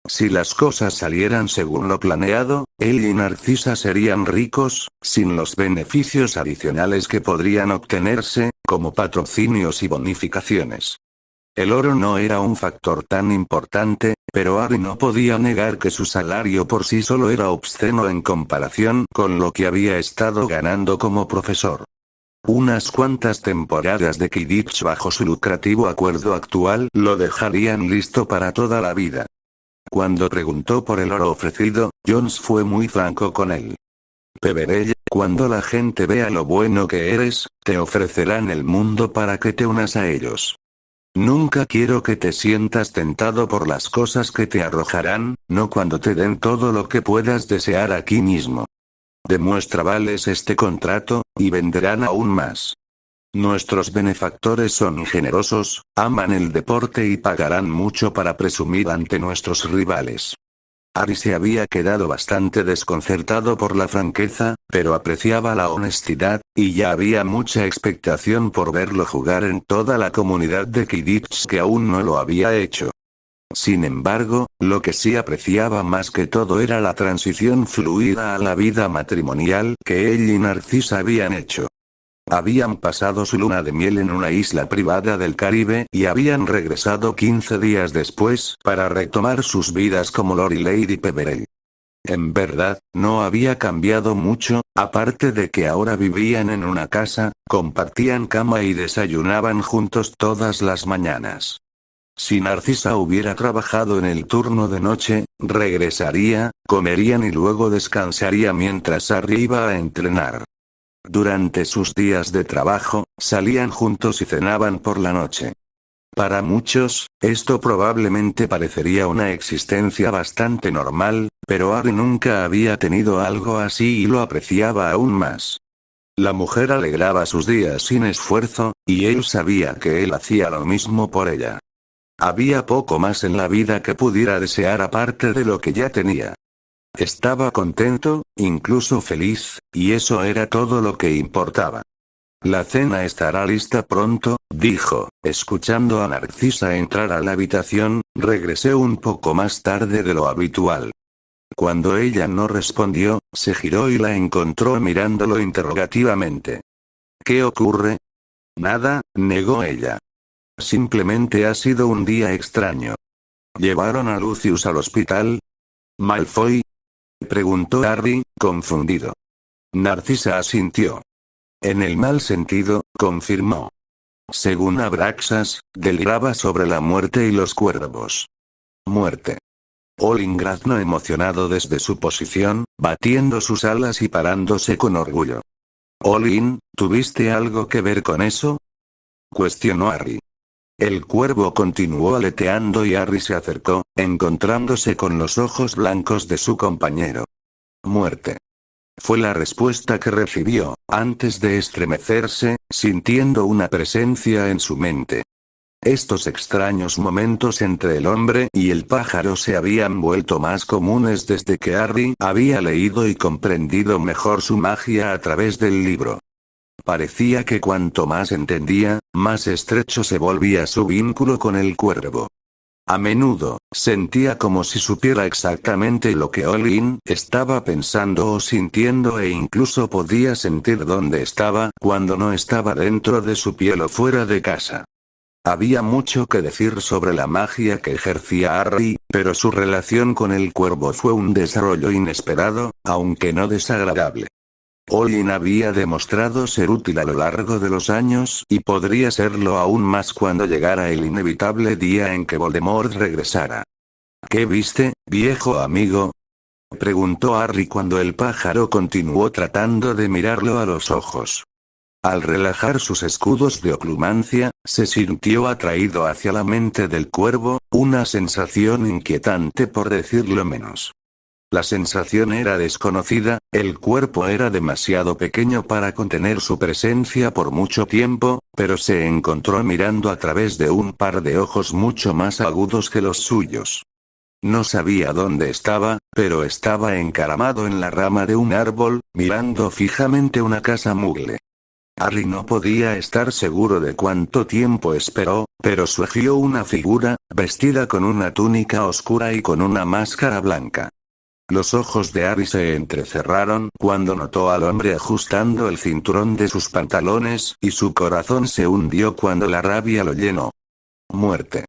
Si las cosas salieran según lo planeado, él y Narcisa serían ricos, sin los beneficios adicionales que podrían obtenerse, como patrocinios y bonificaciones. El oro no era un factor tan importante, pero Harry no podía negar que su salario por sí solo era obsceno en comparación con lo que había estado ganando como profesor. Unas cuantas temporadas de Quidditch bajo su lucrativo acuerdo actual lo dejarían listo para toda la vida. Cuando preguntó por el oro ofrecido, Jones fue muy franco con él. Peverell, cuando la gente vea lo bueno que eres, te ofrecerán el mundo para que te unas a ellos. Nunca quiero que te sientas tentado por las cosas que te arrojarán, no cuando te den todo lo que puedas desear aquí mismo. Demuestra vales este contrato, y venderán aún más. Nuestros benefactores son generosos, aman el deporte y pagarán mucho para presumir ante nuestros rivales. Harry se había quedado bastante desconcertado por la franqueza, pero apreciaba la honestidad, y ya había mucha expectación por verlo jugar en toda la comunidad de Quidditch que aún no lo había hecho. Sin embargo, lo que sí apreciaba más que todo era la transición fluida a la vida matrimonial que él y Narcisa habían hecho. Habían pasado su luna de miel en una isla privada del Caribe y habían regresado 15 días después para retomar sus vidas como Lord y Lady Peverell. En verdad, no había cambiado mucho, aparte de que ahora vivían en una casa, compartían cama y desayunaban juntos todas las mañanas. Si Narcisa hubiera trabajado en el turno de noche, regresaría, comerían y luego descansaría mientras Harry iba a entrenar. Durante sus días de trabajo, salían juntos y cenaban por la noche. Para muchos, esto probablemente parecería una existencia bastante normal, pero Harry nunca había tenido algo así y lo apreciaba aún más. La mujer alegraba sus días sin esfuerzo, y él sabía que él hacía lo mismo por ella. Había poco más en la vida que pudiera desear aparte de lo que ya tenía. Estaba contento, incluso feliz, y eso era todo lo que importaba. La cena estará lista pronto, dijo, escuchando a Narcisa entrar a la habitación. Regresé un poco más tarde de lo habitual. Cuando ella no respondió, se giró y la encontró mirándolo interrogativamente. ¿Qué ocurre? Nada, negó ella. Simplemente ha sido un día extraño. ¿Llevaron a Lucius al hospital? ¿Malfoy? Preguntó Harry, confundido. Narcisa asintió. En el mal sentido, confirmó. Según Abraxas, deliraba sobre la muerte y los cuervos. Muerte. Olin graznó emocionado desde su posición, batiendo sus alas y parándose con orgullo. Olin, ¿tuviste algo que ver con eso? Cuestionó Harry. El cuervo continuó aleteando y Harry se acercó, encontrándose con los ojos blancos de su compañero. Muerte. Fue la respuesta que recibió, antes de estremecerse, sintiendo una presencia en su mente. Estos extraños momentos entre el hombre y el pájaro se habían vuelto más comunes desde que Harry había leído y comprendido mejor su magia a través del libro. Parecía que cuanto más entendía, más estrecho se volvía su vínculo con el cuervo. A menudo, sentía como si supiera exactamente lo que Olin estaba pensando o sintiendo e incluso podía sentir dónde estaba cuando no estaba dentro de su piel o fuera de casa. Había mucho que decir sobre la magia que ejercía Harry, pero su relación con el cuervo fue un desarrollo inesperado, aunque no desagradable. Olin había demostrado ser útil a lo largo de los años y podría serlo aún más cuando llegara el inevitable día en que Voldemort regresara. ¿Qué viste, viejo amigo? Preguntó Harry cuando el pájaro continuó tratando de mirarlo a los ojos. Al relajar sus escudos de oclumancia, se sintió atraído hacia la mente del cuervo, una sensación inquietante por decirlo menos. La sensación era desconocida, el cuerpo era demasiado pequeño para contener su presencia por mucho tiempo, pero se encontró mirando a través de un par de ojos mucho más agudos que los suyos. No sabía dónde estaba, pero estaba encaramado en la rama de un árbol, mirando fijamente una casa mugle. Harry no podía estar seguro de cuánto tiempo esperó, pero surgió una figura, vestida con una túnica oscura y con una máscara blanca. Los ojos de Harry se entrecerraron cuando notó al hombre ajustando el cinturón de sus pantalones, y su corazón se hundió cuando la rabia lo llenó. Muerte.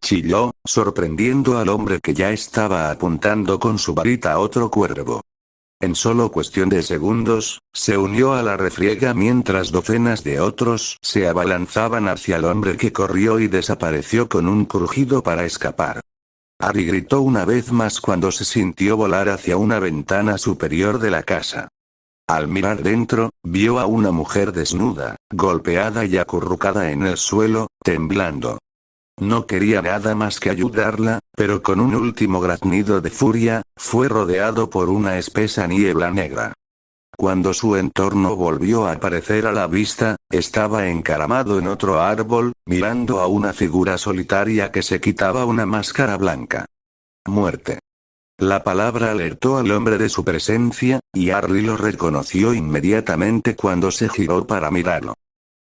Chilló, sorprendiendo al hombre que ya estaba apuntando con su varita a otro cuervo. En solo cuestión de segundos, se unió a la refriega mientras docenas de otros se abalanzaban hacia el hombre que corrió y desapareció con un crujido para escapar. Harry gritó una vez más cuando se sintió volar hacia una ventana superior de la casa. Al mirar dentro, vio a una mujer desnuda, golpeada y acurrucada en el suelo, temblando. No quería nada más que ayudarla, pero con un último graznido de furia, fue rodeado por una espesa niebla negra. Cuando su entorno volvió a aparecer a la vista, estaba encaramado en otro árbol, mirando a una figura solitaria que se quitaba una máscara blanca. Muerte. La palabra alertó al hombre de su presencia, y Harry lo reconoció inmediatamente cuando se giró para mirarlo.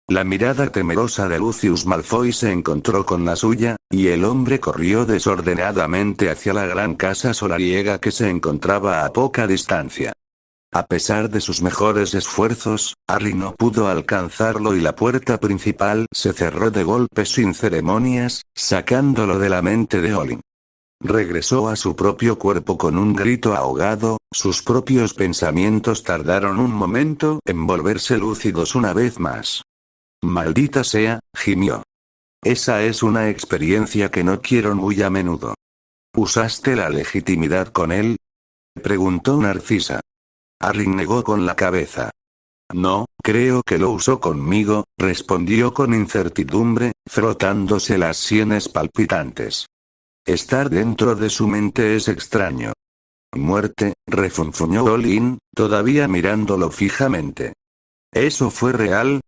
La mirada temerosa de Lucius Malfoy se encontró con la suya, y el hombre corrió desordenadamente hacia la gran casa solariega que se encontraba a poca distancia. A pesar de sus mejores esfuerzos, Harry no pudo alcanzarlo y la puerta principal se cerró de golpe sin ceremonias, sacándolo de la mente de Olin. Regresó a su propio cuerpo con un grito ahogado, sus propios pensamientos tardaron un momento en volverse lúcidos una vez más. Maldita sea, gimió. Esa es una experiencia que no quiero muy a menudo. ¿Usaste la legitimidad con él? Preguntó Narcisa. Harry negó con la cabeza. No, creo que lo usó conmigo, respondió con incertidumbre, frotándose las sienes palpitantes. Estar dentro de su mente es extraño. Muerte, refunfuñó Olin, todavía mirándolo fijamente. ¿Eso fue real?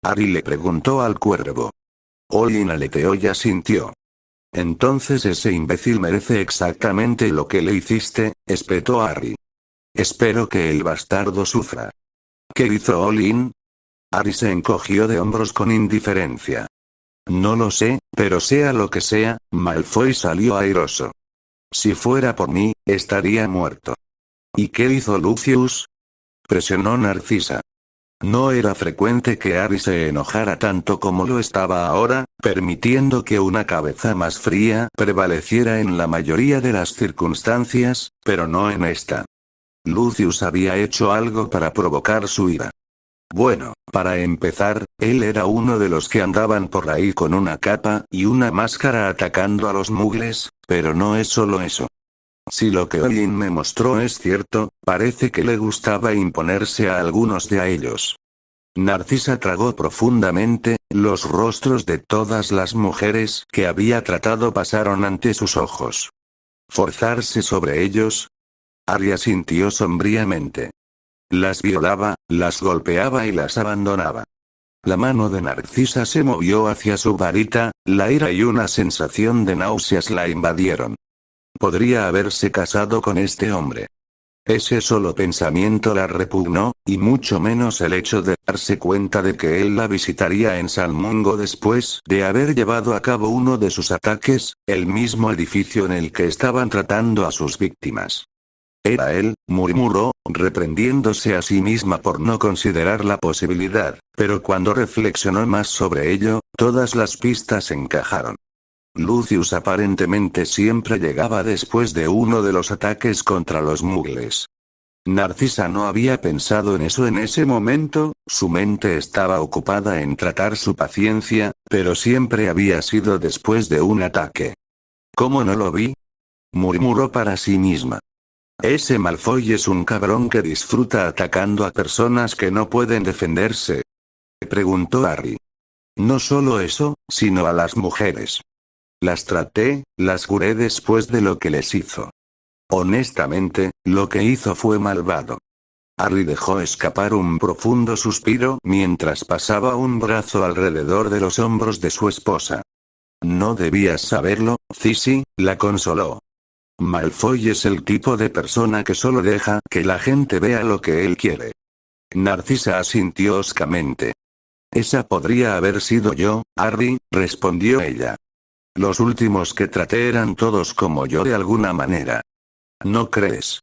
Harry le preguntó al cuervo. Olin aleteó y asintió. Entonces ese imbécil merece exactamente lo que le hiciste, espetó Harry. Espero que el bastardo sufra. ¿Qué hizo Olin? Harry se encogió de hombros con indiferencia. No lo sé, pero sea lo que sea, Malfoy salió airoso. Si fuera por mí, estaría muerto. ¿Y qué hizo Lucius? Presionó Narcisa. No era frecuente que Harry se enojara tanto como lo estaba ahora, permitiendo que una cabeza más fría prevaleciera en la mayoría de las circunstancias, pero no en esta. Lucius había hecho algo para provocar su ira. Bueno, para empezar, él era uno de los que andaban por ahí con una capa y una máscara atacando a los muggles, pero no es solo eso. Si lo que Olin me mostró es cierto, parece que le gustaba imponerse a algunos de ellos. Narcisa tragó profundamente, los rostros de todas las mujeres que había tratado pasaron ante sus ojos. ¿Forzarse sobre ellos? Harry asintió sombríamente. Las violaba, las golpeaba y las abandonaba. La mano de Narcisa se movió hacia su varita, la ira y una sensación de náuseas la invadieron. Podría haberse casado con este hombre. Ese solo pensamiento la repugnó, y mucho menos el hecho de darse cuenta de que él la visitaría en San Mungo después de haber llevado a cabo uno de sus ataques, el mismo edificio en el que estaban tratando a sus víctimas. Era él, murmuró, reprendiéndose a sí misma por no considerar la posibilidad, pero cuando reflexionó más sobre ello, todas las pistas encajaron. Lucius aparentemente siempre llegaba después de uno de los ataques contra los muggles. Narcisa no había pensado en eso en ese momento, su mente estaba ocupada en tratar su paciencia, pero siempre había sido después de un ataque. ¿Cómo no lo vi? Murmuró para sí misma. Ese Malfoy es un cabrón que disfruta atacando a personas que no pueden defenderse. Preguntó Harry. No solo eso, sino a las mujeres. Las traté, las curé después de lo que les hizo. Honestamente, lo que hizo fue malvado. Harry dejó escapar un profundo suspiro mientras pasaba un brazo alrededor de los hombros de su esposa. No debías saberlo, Cissy, la consoló. Malfoy es el tipo de persona que solo deja que la gente vea lo que él quiere. Narcisa asintió hoscamente. Esa podría haber sido yo, Harry, respondió ella. Los últimos que traté eran todos como yo de alguna manera. ¿No crees?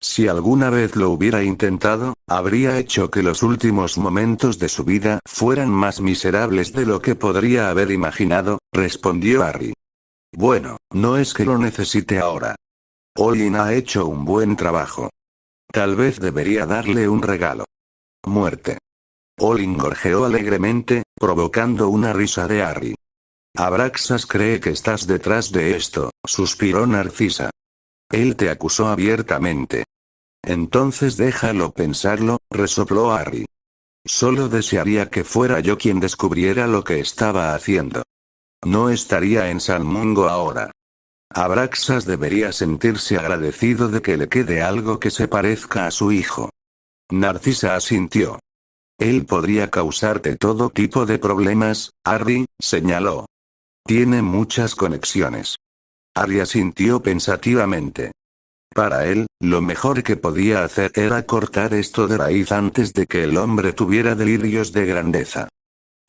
Si alguna vez lo hubiera intentado, habría hecho que los últimos momentos de su vida fueran más miserables de lo que podría haber imaginado, respondió Harry. Bueno, no es que lo necesite ahora. Olin ha hecho un buen trabajo. Tal vez debería darle un regalo. Muerte. Olin gorjeó alegremente, provocando una risa de Harry. Abraxas cree que estás detrás de esto, suspiró Narcisa. Él te acusó abiertamente. Entonces déjalo pensarlo, resopló Harry. Solo desearía que fuera yo quien descubriera lo que estaba haciendo. No estaría en San Mungo ahora. Abraxas debería sentirse agradecido de que le quede algo que se parezca a su hijo. Narcisa asintió. Él podría causarte todo tipo de problemas, Harry, señaló. Tiene muchas conexiones. Harry asintió pensativamente. Para él, lo mejor que podía hacer era cortar esto de raíz antes de que el hombre tuviera delirios de grandeza.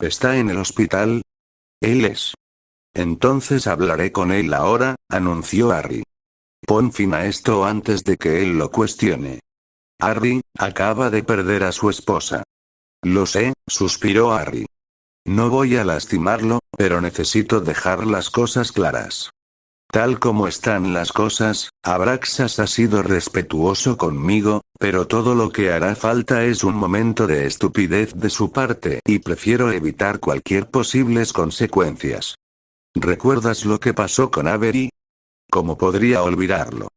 ¿Está en el hospital? Él es. Entonces hablaré con él ahora, anunció Harry. Pon fin a esto antes de que él lo cuestione. Harry, acaba de perder a su esposa. Lo sé, suspiró Harry. No voy a lastimarlo, pero necesito dejar las cosas claras. Tal como están las cosas, Abraxas ha sido respetuoso conmigo, pero todo lo que hará falta es un momento de estupidez de su parte y prefiero evitar cualquier posibles consecuencias. ¿Recuerdas lo que pasó con Avery? ¿Cómo podría olvidarlo?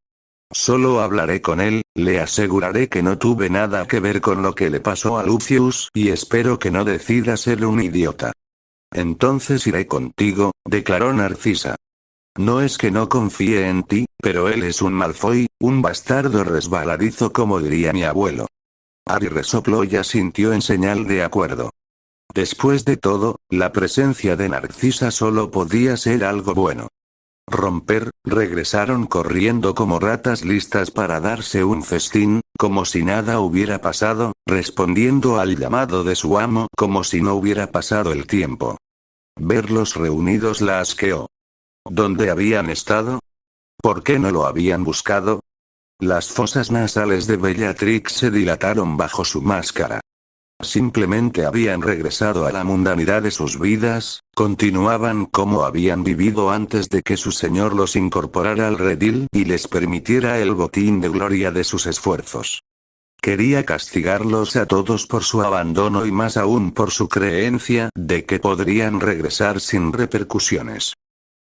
Solo hablaré con él, le aseguraré que no tuve nada que ver con lo que le pasó a Lucius y espero que no decida ser un idiota. Entonces iré contigo, declaró Narcisa. No es que no confíe en ti, pero él es un Malfoy, un bastardo resbaladizo como diría mi abuelo. Harry resopló y asintió en señal de acuerdo. Después de todo, la presencia de Narcisa solo podía ser algo bueno. Regresaron corriendo como ratas listas para darse un festín, como si nada hubiera pasado, respondiendo al llamado de su amo como si no hubiera pasado el tiempo. Verlos reunidos la asqueó. ¿Dónde habían estado? ¿Por qué no lo habían buscado? Las fosas nasales de Bellatrix se dilataron bajo su máscara. Simplemente habían regresado a la mundanidad de sus vidas, continuaban como habían vivido antes de que su señor los incorporara al redil y les permitiera el botín de gloria de sus esfuerzos. Quería castigarlos a todos por su abandono y más aún por su creencia de que podrían regresar sin repercusiones.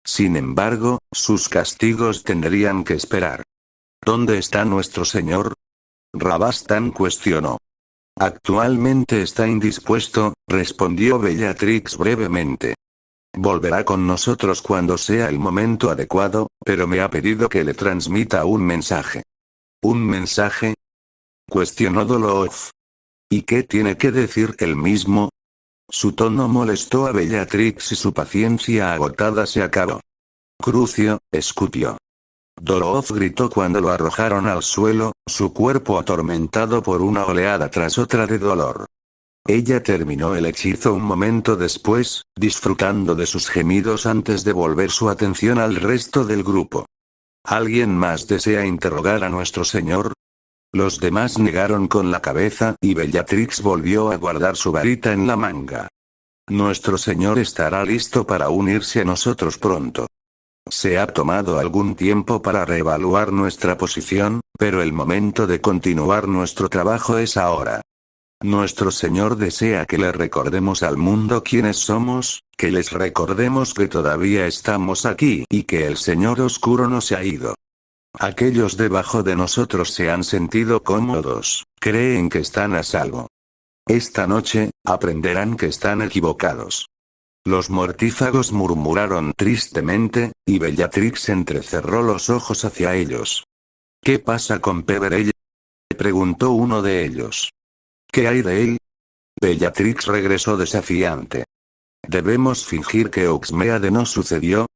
Sin embargo, sus castigos tendrían que esperar. ¿Dónde está nuestro señor? Rabastan cuestionó. Actualmente está indispuesto, respondió Bellatrix brevemente. Volverá con nosotros cuando sea el momento adecuado, pero me ha pedido que le transmita un mensaje. ¿Un mensaje? Cuestionó Dolores. ¿Y qué tiene que decir él mismo? Su tono molestó a Bellatrix y su paciencia agotada se acabó. Crucio, escupió. Dolores gritó cuando lo arrojaron al suelo, su cuerpo atormentado por una oleada tras otra de dolor. Ella terminó el hechizo un momento después, disfrutando de sus gemidos antes de volver su atención al resto del grupo. ¿Alguien más desea interrogar a nuestro señor? Los demás negaron con la cabeza y Bellatrix volvió a guardar su varita en la manga. Nuestro señor estará listo para unirse a nosotros pronto. Se ha tomado algún tiempo para reevaluar nuestra posición, pero el momento de continuar nuestro trabajo es ahora. Nuestro Señor desea que le recordemos al mundo quiénes somos, que les recordemos que todavía estamos aquí y que el Señor Oscuro no se ha ido. Aquellos debajo de nosotros se han sentido cómodos, creen que están a salvo. Esta noche, aprenderán que están equivocados. Los mortífagos murmuraron tristemente, y Bellatrix entrecerró los ojos hacia ellos. ¿Qué pasa con Peverell? Preguntó uno de ellos. ¿Qué hay de él? Bellatrix regresó desafiante. ¿Debemos fingir que Oxmeade no sucedió?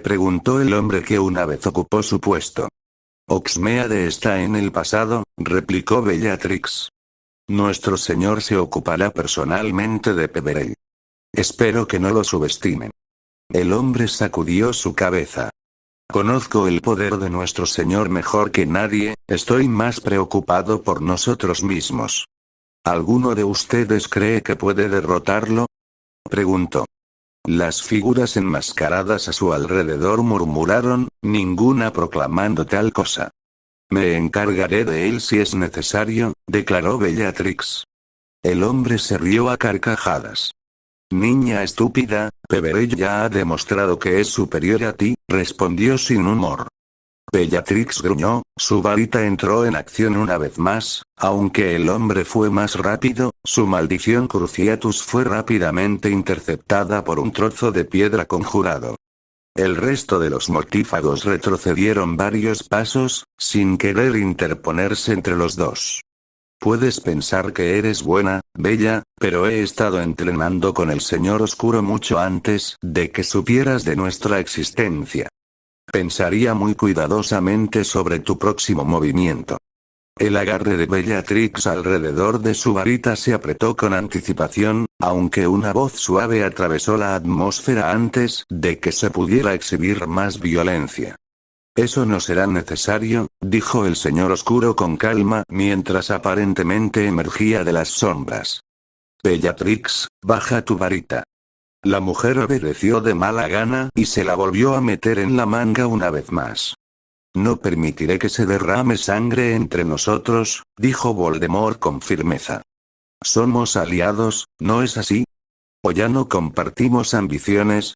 Preguntó el hombre que una vez ocupó su puesto. Oxmeade está en el pasado, replicó Bellatrix. Nuestro señor se ocupará personalmente de Peverell. Espero que no lo subestimen. El hombre sacudió su cabeza. Conozco el poder de nuestro señor mejor que nadie, estoy más preocupado por nosotros mismos. ¿Alguno de ustedes cree que puede derrotarlo? Preguntó. Las figuras enmascaradas a su alrededor murmuraron, ninguna proclamando tal cosa. Me encargaré de él si es necesario, declaró Bellatrix. El hombre se rió a carcajadas. Niña estúpida, Peverell ya ha demostrado que es superior a ti, respondió sin humor. Bellatrix gruñó, su varita entró en acción una vez más, aunque el hombre fue más rápido, su maldición Cruciatus fue rápidamente interceptada por un trozo de piedra conjurado. El resto de los mortífagos retrocedieron varios pasos, sin querer interponerse entre los dos. Puedes pensar que eres buena, bella, pero he estado entrenando con el Señor Oscuro mucho antes de que supieras de nuestra existencia. Pensaría muy cuidadosamente sobre tu próximo movimiento. El agarre de Bellatrix alrededor de su varita se apretó con anticipación, aunque una voz suave atravesó la atmósfera antes de que se pudiera exhibir más violencia. Eso no será necesario, dijo el Señor Oscuro con calma mientras aparentemente emergía de las sombras. Bellatrix, baja tu varita. La mujer obedeció de mala gana y se la volvió a meter en la manga una vez más. No permitiré que se derrame sangre entre nosotros, dijo Voldemort con firmeza. Somos aliados, ¿no es así? ¿O ya no compartimos ambiciones?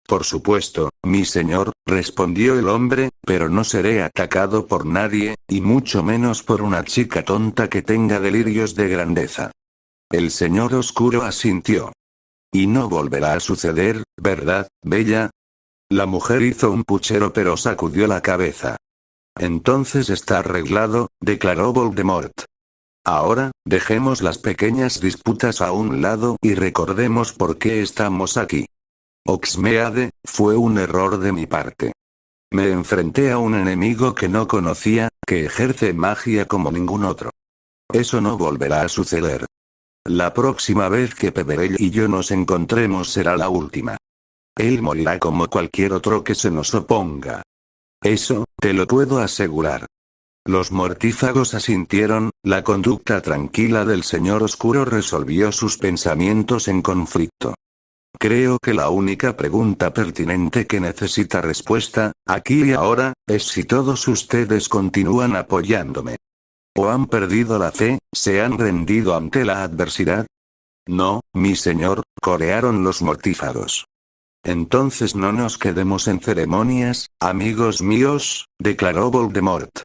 Por supuesto, mi señor, respondió el hombre, pero no seré atacado por nadie, y mucho menos por una chica tonta que tenga delirios de grandeza. El Señor Oscuro asintió. Y no volverá a suceder, ¿verdad, bella? La mujer hizo un puchero pero sacudió la cabeza. Entonces está arreglado, declaró Voldemort. Ahora, dejemos las pequeñas disputas a un lado y recordemos por qué estamos aquí. Oxmeade, fue un error de mi parte. Me enfrenté a un enemigo que no conocía, que ejerce magia como ningún otro. Eso no volverá a suceder. La próxima vez que Peverell y yo nos encontremos será la última. Él morirá como cualquier otro que se nos oponga. Eso, te lo puedo asegurar. Los mortífagos asintieron, la conducta tranquila del Señor Oscuro resolvió sus pensamientos en conflicto. Creo que la única pregunta pertinente que necesita respuesta, aquí y ahora, es si todos ustedes continúan apoyándome. ¿O han perdido la fe, se han rendido ante la adversidad? No, mi señor, corearon los mortífagos. Entonces no nos quedemos en ceremonias, amigos míos, declaró Voldemort.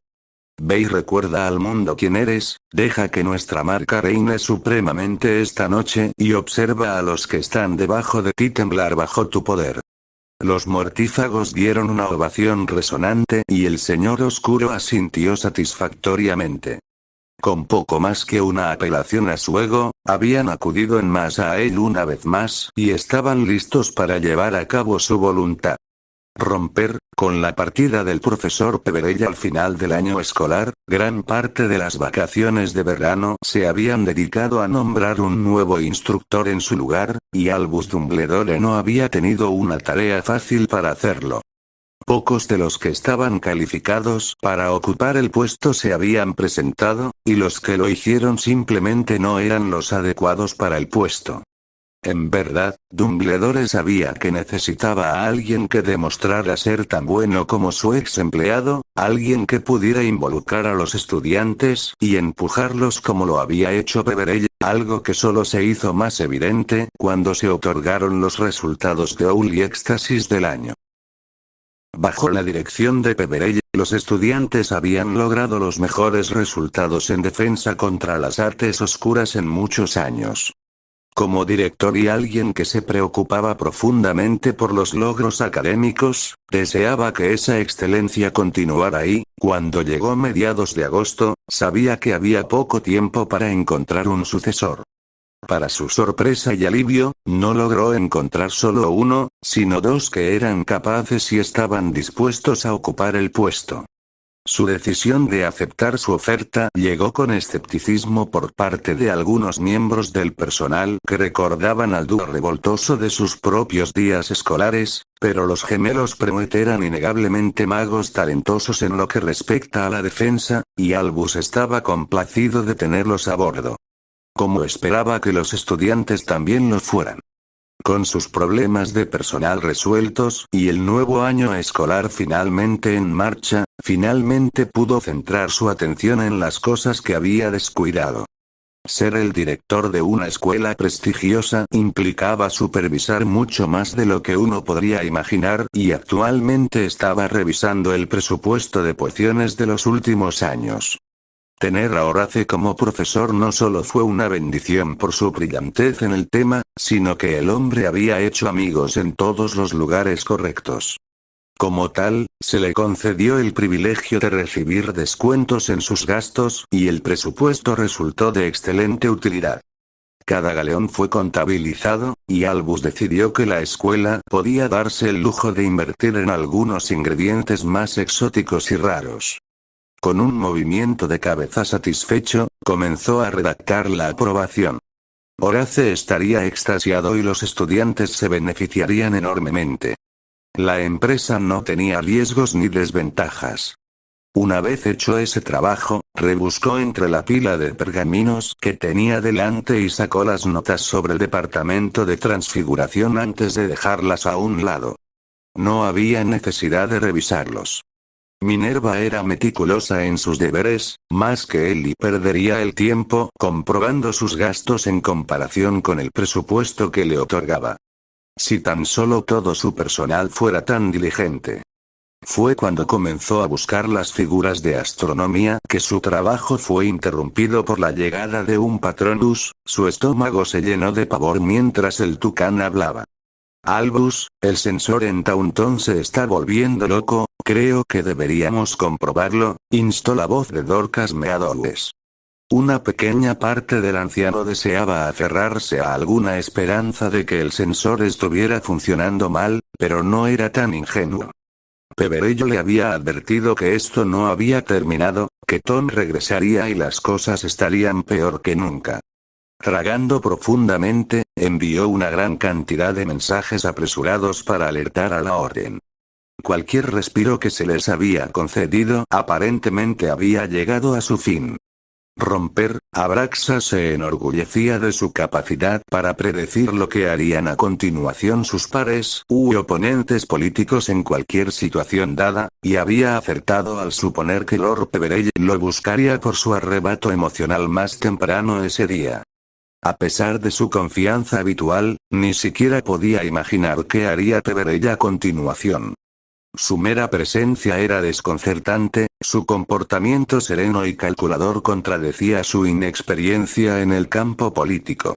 Ve y recuerda al mundo quién eres, deja que nuestra marca reine supremamente esta noche y observa a los que están debajo de ti temblar bajo tu poder. Los mortífagos dieron una ovación resonante y el Señor Oscuro asintió satisfactoriamente. Con poco más que una apelación a su ego, habían acudido en masa a él una vez más y estaban listos para llevar a cabo su voluntad. Romper, con la partida del profesor Peverell al final del año escolar, gran parte de las vacaciones de verano se habían dedicado a nombrar un nuevo instructor en su lugar, y Albus Dumbledore no había tenido una tarea fácil para hacerlo. Pocos de los que estaban calificados para ocupar el puesto se habían presentado, y los que lo hicieron simplemente no eran los adecuados para el puesto. En verdad, Dumbledore sabía que necesitaba a alguien que demostrara ser tan bueno como su ex empleado, alguien que pudiera involucrar a los estudiantes y empujarlos como lo había hecho Peverell, algo que solo se hizo más evidente cuando se otorgaron los resultados de Holy Éxtasis del año. Bajo la dirección de Peverell, los estudiantes habían logrado los mejores resultados en defensa contra las artes oscuras en muchos años. Como director y alguien que se preocupaba profundamente por los logros académicos, deseaba que esa excelencia continuara y, cuando llegó mediados de agosto, sabía que había poco tiempo para encontrar un sucesor. Para su sorpresa y alivio, no logró encontrar solo uno, sino dos que eran capaces y estaban dispuestos a ocupar el puesto. Su decisión de aceptar su oferta llegó con escepticismo por parte de algunos miembros del personal que recordaban al dúo revoltoso de sus propios días escolares, pero los gemelos Premuet eran innegablemente magos talentosos en lo que respecta a la defensa, y Albus estaba complacido de tenerlos a bordo. Como esperaba que los estudiantes también lo fueran. Con sus problemas de personal resueltos, y el nuevo año escolar finalmente en marcha, finalmente pudo centrar su atención en las cosas que había descuidado. Ser el director de una escuela prestigiosa implicaba supervisar mucho más de lo que uno podría imaginar, y actualmente estaba revisando el presupuesto de pociones de los últimos años. Tener a Horace como profesor no solo fue una bendición por su brillantez en el tema, sino que el hombre había hecho amigos en todos los lugares correctos. Como tal, se le concedió el privilegio de recibir descuentos en sus gastos, y el presupuesto resultó de excelente utilidad. Cada galeón fue contabilizado, y Albus decidió que la escuela podía darse el lujo de invertir en algunos ingredientes más exóticos y raros. Con un movimiento de cabeza satisfecho, comenzó a redactar la aprobación. Horace estaría extasiado y los estudiantes se beneficiarían enormemente. La empresa no tenía riesgos ni desventajas. Una vez hecho ese trabajo, rebuscó entre la pila de pergaminos que tenía delante y sacó las notas sobre el departamento de transfiguración antes de dejarlas a un lado. No había necesidad de revisarlos. Minerva era meticulosa en sus deberes, más que él, y perdería el tiempo comprobando sus gastos en comparación con el presupuesto que le otorgaba. Si tan solo todo su personal fuera tan diligente. Fue cuando comenzó a buscar las figuras de astronomía que su trabajo fue interrumpido por la llegada de un Patronus. Su estómago se llenó de pavor mientras el tucán hablaba. Albus, el sensor en Taunton se está volviendo loco, creo que deberíamos comprobarlo, instó la voz de Dorcas Meadows. Una pequeña parte del anciano deseaba aferrarse a alguna esperanza de que el sensor estuviera funcionando mal, pero no era tan ingenuo. Peverello le había advertido que esto no había terminado, que Tom regresaría y las cosas estarían peor que nunca. Tragando profundamente, envió una gran cantidad de mensajes apresurados para alertar a la orden. Cualquier respiro que se les había concedido aparentemente había llegado a su fin. Romper, Abraxas se enorgullecía de su capacidad para predecir lo que harían a continuación sus pares u oponentes políticos en cualquier situación dada, y había acertado al suponer que Lord Peverell lo buscaría por su arrebato emocional más temprano ese día. A pesar de su confianza habitual, ni siquiera podía imaginar qué haría Peverell a continuación. Su mera presencia era desconcertante, su comportamiento sereno y calculador contradecía su inexperiencia en el campo político.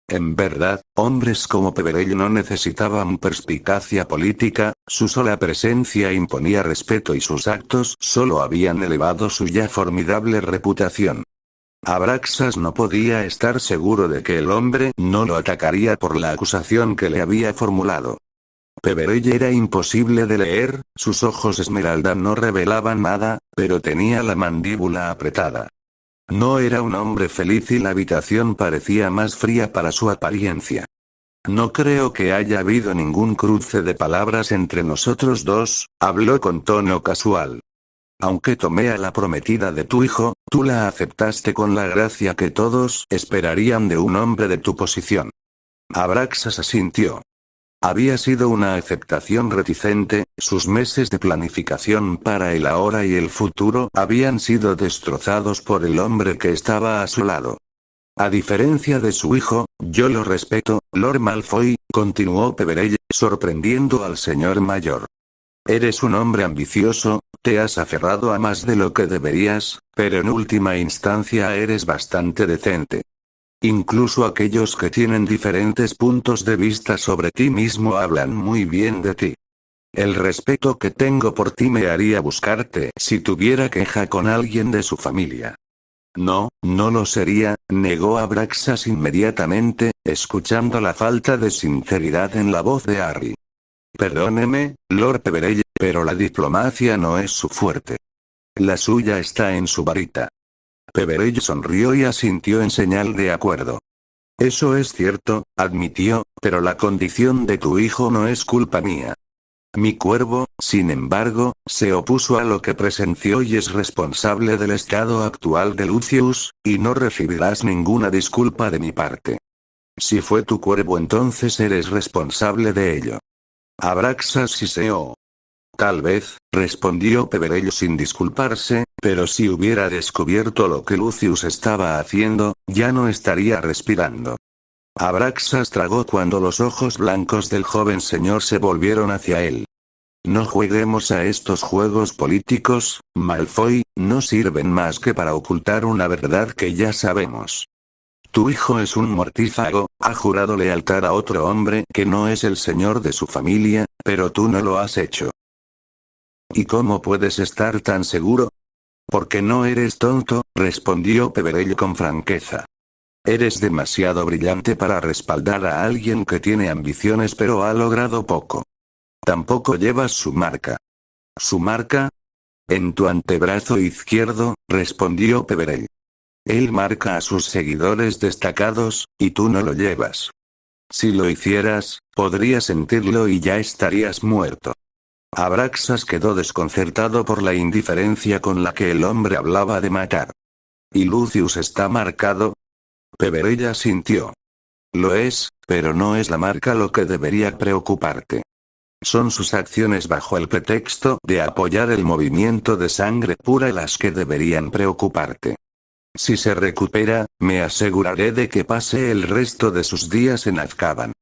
En verdad, hombres como Peverell no necesitaban perspicacia política, su sola presencia imponía respeto y sus actos solo habían elevado su ya formidable reputación. Abraxas no podía estar seguro de que el hombre no lo atacaría por la acusación que le había formulado. Peverell era imposible de leer, sus ojos esmeralda no revelaban nada, pero tenía la mandíbula apretada. No era un hombre feliz y la habitación parecía más fría para su apariencia. No creo que haya habido ningún cruce de palabras entre nosotros dos, habló con tono casual. Aunque tomé a la prometida de tu hijo, tú la aceptaste con la gracia que todos esperarían de un hombre de tu posición. Abraxas asintió. Había sido una aceptación reticente, sus meses de planificación para el ahora y el futuro habían sido destrozados por el hombre que estaba a su lado. A diferencia de su hijo, yo lo respeto, Lord Malfoy, continuó Peverell, sorprendiendo al señor mayor. Eres un hombre ambicioso, te has aferrado a más de lo que deberías, pero en última instancia eres bastante decente. Incluso aquellos que tienen diferentes puntos de vista sobre ti mismo hablan muy bien de ti. El respeto que tengo por ti me haría buscarte si tuviera queja con alguien de su familia. No, no lo sería, negó Abraxas inmediatamente, escuchando la falta de sinceridad en la voz de Harry. Perdóneme, Lord Peverell, pero la diplomacia no es su fuerte. La suya está en su varita. Peverell sonrió y asintió en señal de acuerdo. Eso es cierto, admitió, pero la condición de tu hijo no es culpa mía. Mi cuervo, sin embargo, se opuso a lo que presenció y es responsable del estado actual de Lucius, y no recibirás ninguna disculpa de mi parte. Si fue tu cuervo entonces eres responsable de ello. Abraxas siseó. Tal vez, respondió Peverell sin disculparse, pero si hubiera descubierto lo que Lucius estaba haciendo, ya no estaría respirando. Abraxas tragó cuando los ojos blancos del joven señor se volvieron hacia él. No juguemos a estos juegos políticos, Malfoy, no sirven más que para ocultar una verdad que ya sabemos. Tu hijo es un mortífago, ha jurado lealtad a otro hombre que no es el señor de su familia, pero tú no lo has hecho. ¿Y cómo puedes estar tan seguro? Porque no eres tonto, respondió Peverell con franqueza. Eres demasiado brillante para respaldar a alguien que tiene ambiciones pero ha logrado poco. Tampoco llevas su marca. ¿Su marca? En tu antebrazo izquierdo, respondió Peverell. Él marca a sus seguidores destacados, y tú no lo llevas. Si lo hicieras, podrías sentirlo y ya estarías muerto. Abraxas quedó desconcertado por la indiferencia con la que el hombre hablaba de matar. ¿Y Lucius está marcado? Peverell asintió. Lo es, pero no es la marca lo que debería preocuparte. Son sus acciones bajo el pretexto de apoyar el movimiento de sangre pura las que deberían preocuparte. Si se recupera, me aseguraré de que pase el resto de sus días en Azkaban.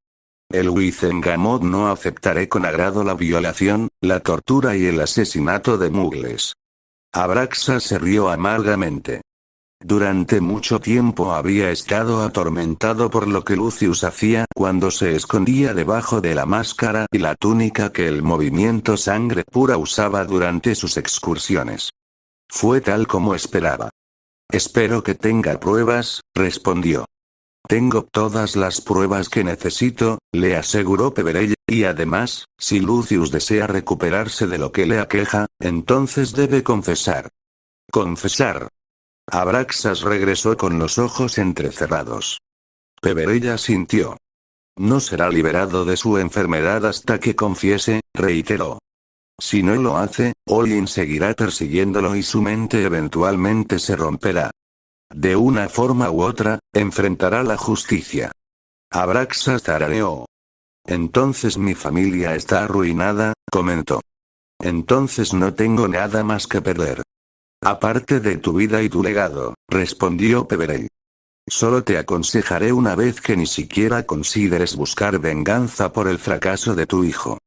El Wizengamot no aceptaré con agrado la violación, la tortura y el asesinato de muggles. Abraxas se rió amargamente. Durante mucho tiempo había estado atormentado por lo que Lucius hacía cuando se escondía debajo de la máscara y la túnica que el movimiento sangre pura usaba durante sus excursiones. Fue tal como esperaba. Espero que tenga pruebas, respondió. Tengo todas las pruebas que necesito, le aseguró Peverell, y además, si Lucius desea recuperarse de lo que le aqueja, entonces debe confesar. ¿Confesar? Abraxas regresó con los ojos entrecerrados. Peverell asintió. No será liberado de su enfermedad hasta que confiese, reiteró. Si no lo hace, Olin seguirá persiguiéndolo y su mente eventualmente se romperá. De una forma u otra, enfrentará la justicia. Abraxas tarareó. Entonces mi familia está arruinada, comentó. Entonces no tengo nada más que perder. Aparte de tu vida y tu legado, respondió Peverell. Solo te aconsejaré una vez que ni siquiera consideres buscar venganza por el fracaso de tu hijo.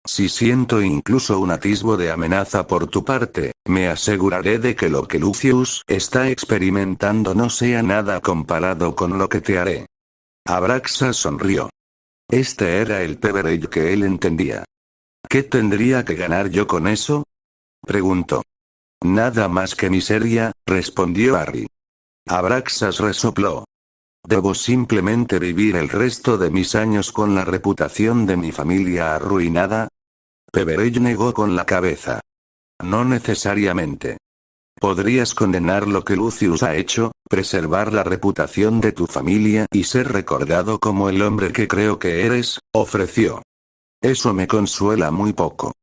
Si siento incluso un atisbo de amenaza por tu parte, me aseguraré de que lo que Lucius está experimentando no sea nada comparado con lo que te haré. Abraxas sonrió. Este era el Peverell que él entendía. ¿Qué tendría que ganar yo con eso? Preguntó. Nada más que miseria, respondió Harry. Abraxas resopló. Debo simplemente vivir el resto de mis años con la reputación de mi familia arruinada. Peverell negó con la cabeza. No necesariamente. Podrías condenar lo que Lucius ha hecho, preservar la reputación de tu familia y ser recordado como el hombre que creo que eres, ofreció. Eso me consuela muy poco.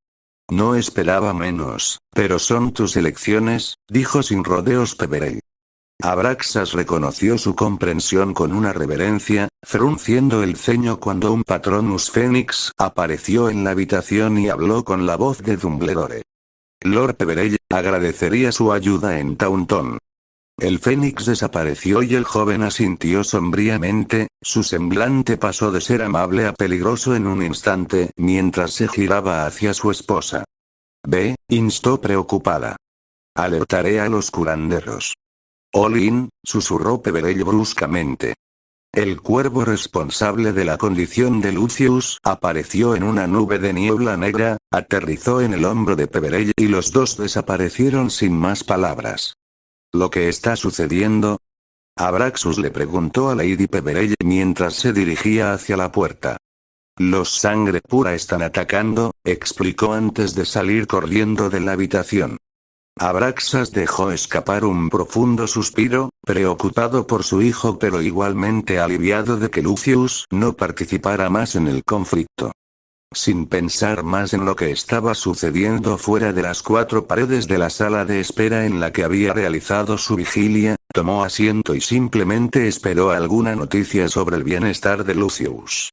No esperaba menos, pero son tus elecciones, dijo sin rodeos Peverell. Abraxas reconoció su comprensión con una reverencia, frunciendo el ceño cuando un Patronus Fénix apareció en la habitación y habló con la voz de Dumbledore. Lord Peverell agradecería su ayuda en Taunton. El Fénix desapareció y el joven asintió sombríamente, su semblante pasó de ser amable a peligroso en un instante mientras se giraba hacia su esposa. Ve, instó preocupada. Alertaré a los curanderos. Olin, susurró Peverell bruscamente. El cuervo responsable de la condición de Lucius apareció en una nube de niebla negra, aterrizó en el hombro de Peverell y los dos desaparecieron sin más palabras. ¿Lo que está sucediendo? Abraxus le preguntó a Lady Peverell mientras se dirigía hacia la puerta. Los sangre pura están atacando, explicó antes de salir corriendo de la habitación. Abraxas dejó escapar un profundo suspiro, preocupado por su hijo pero igualmente aliviado de que Lucius no participara más en el conflicto. Sin pensar más en lo que estaba sucediendo fuera de las cuatro paredes de la sala de espera en la que había realizado su vigilia, tomó asiento y simplemente esperó alguna noticia sobre el bienestar de Lucius.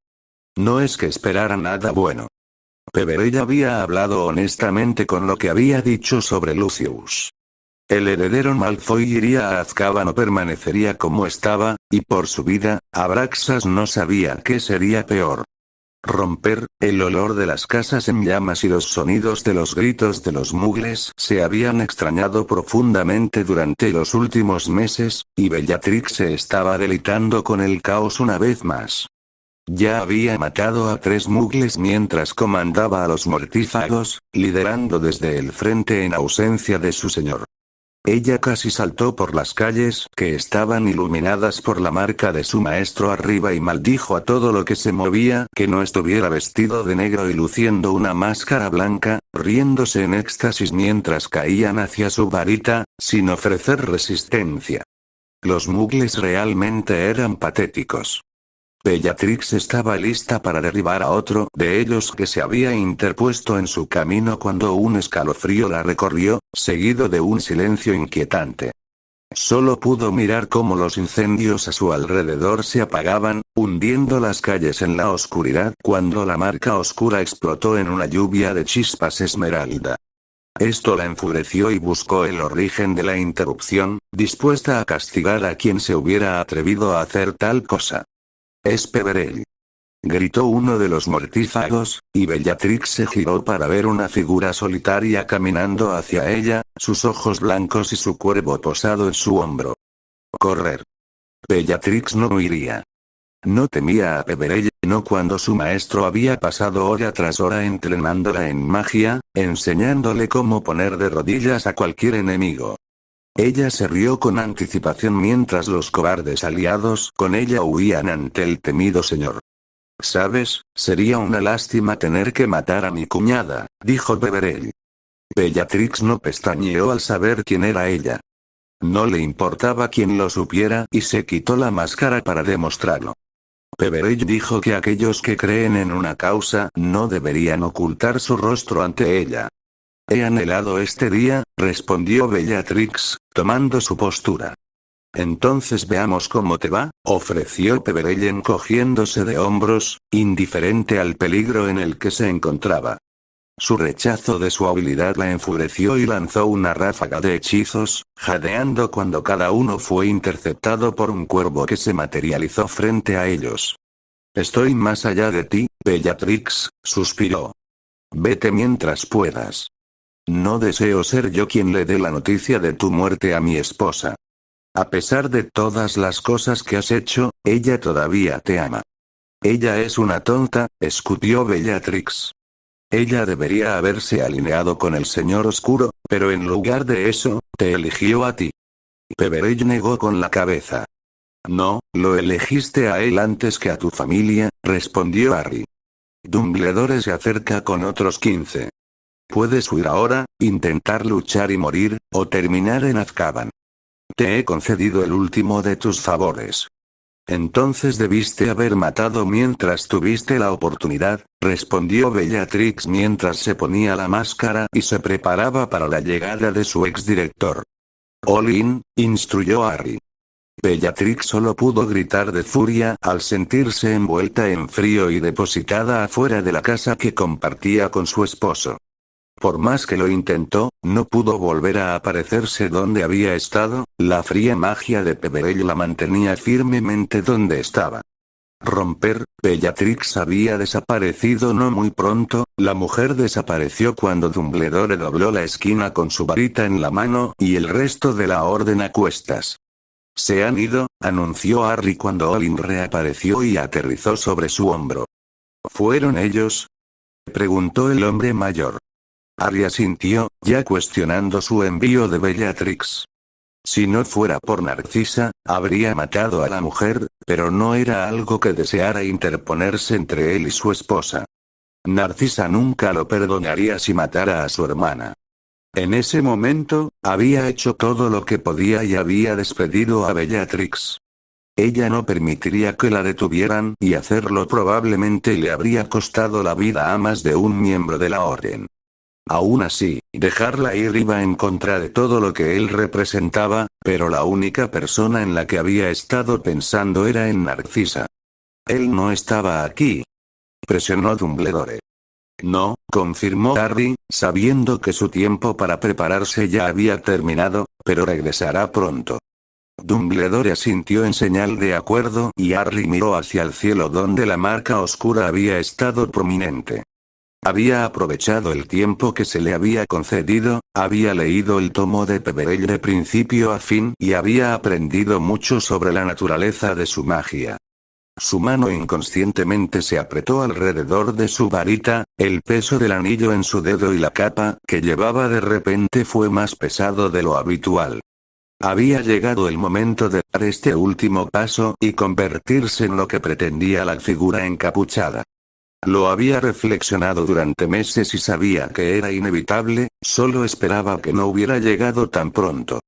No es que esperara nada bueno. Peverell había hablado honestamente con lo que había dicho sobre Lucius. El heredero Malfoy iría a Azkaban o permanecería como estaba, y por su vida, Abraxas no sabía qué sería peor. Romper, el olor de las casas en llamas y los sonidos de los gritos de los muggles se habían extrañado profundamente durante los últimos meses, y Bellatrix se estaba deleitando con el caos una vez más. Ya había matado a 3 mugles mientras comandaba a los mortífagos, liderando desde el frente en ausencia de su señor. Ella casi saltó por las calles que estaban iluminadas por la marca de su maestro arriba y maldijo a todo lo que se movía que no estuviera vestido de negro y luciendo una máscara blanca, riéndose en éxtasis mientras caían hacia su varita, sin ofrecer resistencia. Los mugles realmente eran patéticos. Bellatrix estaba lista para derribar a otro de ellos que se había interpuesto en su camino cuando un escalofrío la recorrió, seguido de un silencio inquietante. Solo pudo mirar cómo los incendios a su alrededor se apagaban, hundiendo las calles en la oscuridad cuando la marca oscura explotó en una lluvia de chispas esmeralda. Esto la enfureció y buscó el origen de la interrupción, dispuesta a castigar a quien se hubiera atrevido a hacer tal cosa. «Es Peverell», gritó uno de los mortífagos, y Bellatrix se giró para ver una figura solitaria caminando hacia ella, sus ojos blancos y su cuervo posado en su hombro. Correr. Bellatrix no huiría. No temía a Peverell, no cuando su maestro había pasado hora tras hora entrenándola en magia, enseñándole cómo poner de rodillas a cualquier enemigo. Ella se rió con anticipación mientras los cobardes aliados con ella huían ante el temido señor. «¿Sabes? Sería una lástima tener que matar a mi cuñada», dijo Peverell. Bellatrix no pestañeó al saber quién era ella. No le importaba quién lo supiera y se quitó la máscara para demostrarlo. Peverell dijo que aquellos que creen en una causa no deberían ocultar su rostro ante ella. «He anhelado este día», respondió Bellatrix, tomando su postura. «Entonces veamos cómo te va», ofreció Peverell encogiéndose de hombros, indiferente al peligro en el que se encontraba. Su rechazo de su habilidad la enfureció y lanzó una ráfaga de hechizos, jadeando cuando cada uno fue interceptado por un cuervo que se materializó frente a ellos. «Estoy más allá de ti, Bellatrix», suspiró. «Vete mientras puedas. No deseo ser yo quien le dé la noticia de tu muerte a mi esposa. A pesar de todas las cosas que has hecho, ella todavía te ama». «Ella es una tonta», escupió Bellatrix. «Ella debería haberse alineado con el Señor Oscuro, pero en lugar de eso, te eligió a ti». Peverell negó con la cabeza. «No, lo elegiste a él antes que a tu familia», respondió Harry. «Dumbledore se acerca con otros 15. Puedes huir ahora, intentar luchar y morir, o terminar en Azkaban. Te he concedido el último de tus favores. Entonces debiste haber matado mientras tuviste la oportunidad», respondió Bellatrix mientras se ponía la máscara y se preparaba para la llegada de su exdirector. «All-in», instruyó Harry. Bellatrix solo pudo gritar de furia al sentirse envuelta en frío y depositada afuera de la casa que compartía con su esposo. Por más que lo intentó, no pudo volver a aparecerse donde había estado, la fría magia de Peverell la mantenía firmemente donde estaba. Romper, Bellatrix había desaparecido no muy pronto, la mujer desapareció cuando Dumbledore dobló la esquina con su varita en la mano y el resto de la orden a cuestas. «Se han ido», anunció Harry cuando Olin reapareció y aterrizó sobre su hombro. «¿Fueron ellos?», preguntó el hombre mayor. Harry asintió, ya cuestionando su envío de Bellatrix. Si no fuera por Narcisa, habría matado a la mujer, pero no era algo que deseara interponerse entre él y su esposa. Narcisa nunca lo perdonaría si matara a su hermana. En ese momento, había hecho todo lo que podía y había despedido a Bellatrix. Ella no permitiría que la detuvieran y hacerlo probablemente le habría costado la vida a más de un miembro de la orden. Aún así, dejarla ir iba en contra de todo lo que él representaba, pero la única persona en la que había estado pensando era en Narcisa. «Él no estaba aquí», presionó Dumbledore. «No», confirmó Harry, sabiendo que su tiempo para prepararse ya había terminado, pero regresará pronto. Dumbledore asintió en señal de acuerdo y Harry miró hacia el cielo donde la marca oscura había estado prominente. Había aprovechado el tiempo que se le había concedido, había leído el tomo de Peverell de principio a fin y había aprendido mucho sobre la naturaleza de su magia. Su mano inconscientemente se apretó alrededor de su varita, el peso del anillo en su dedo y la capa que llevaba de repente fue más pesado de lo habitual. Había llegado el momento de dar este último paso y convertirse en lo que pretendía la figura encapuchada. Lo había reflexionado durante meses y sabía que era inevitable, solo esperaba que no hubiera llegado tan pronto.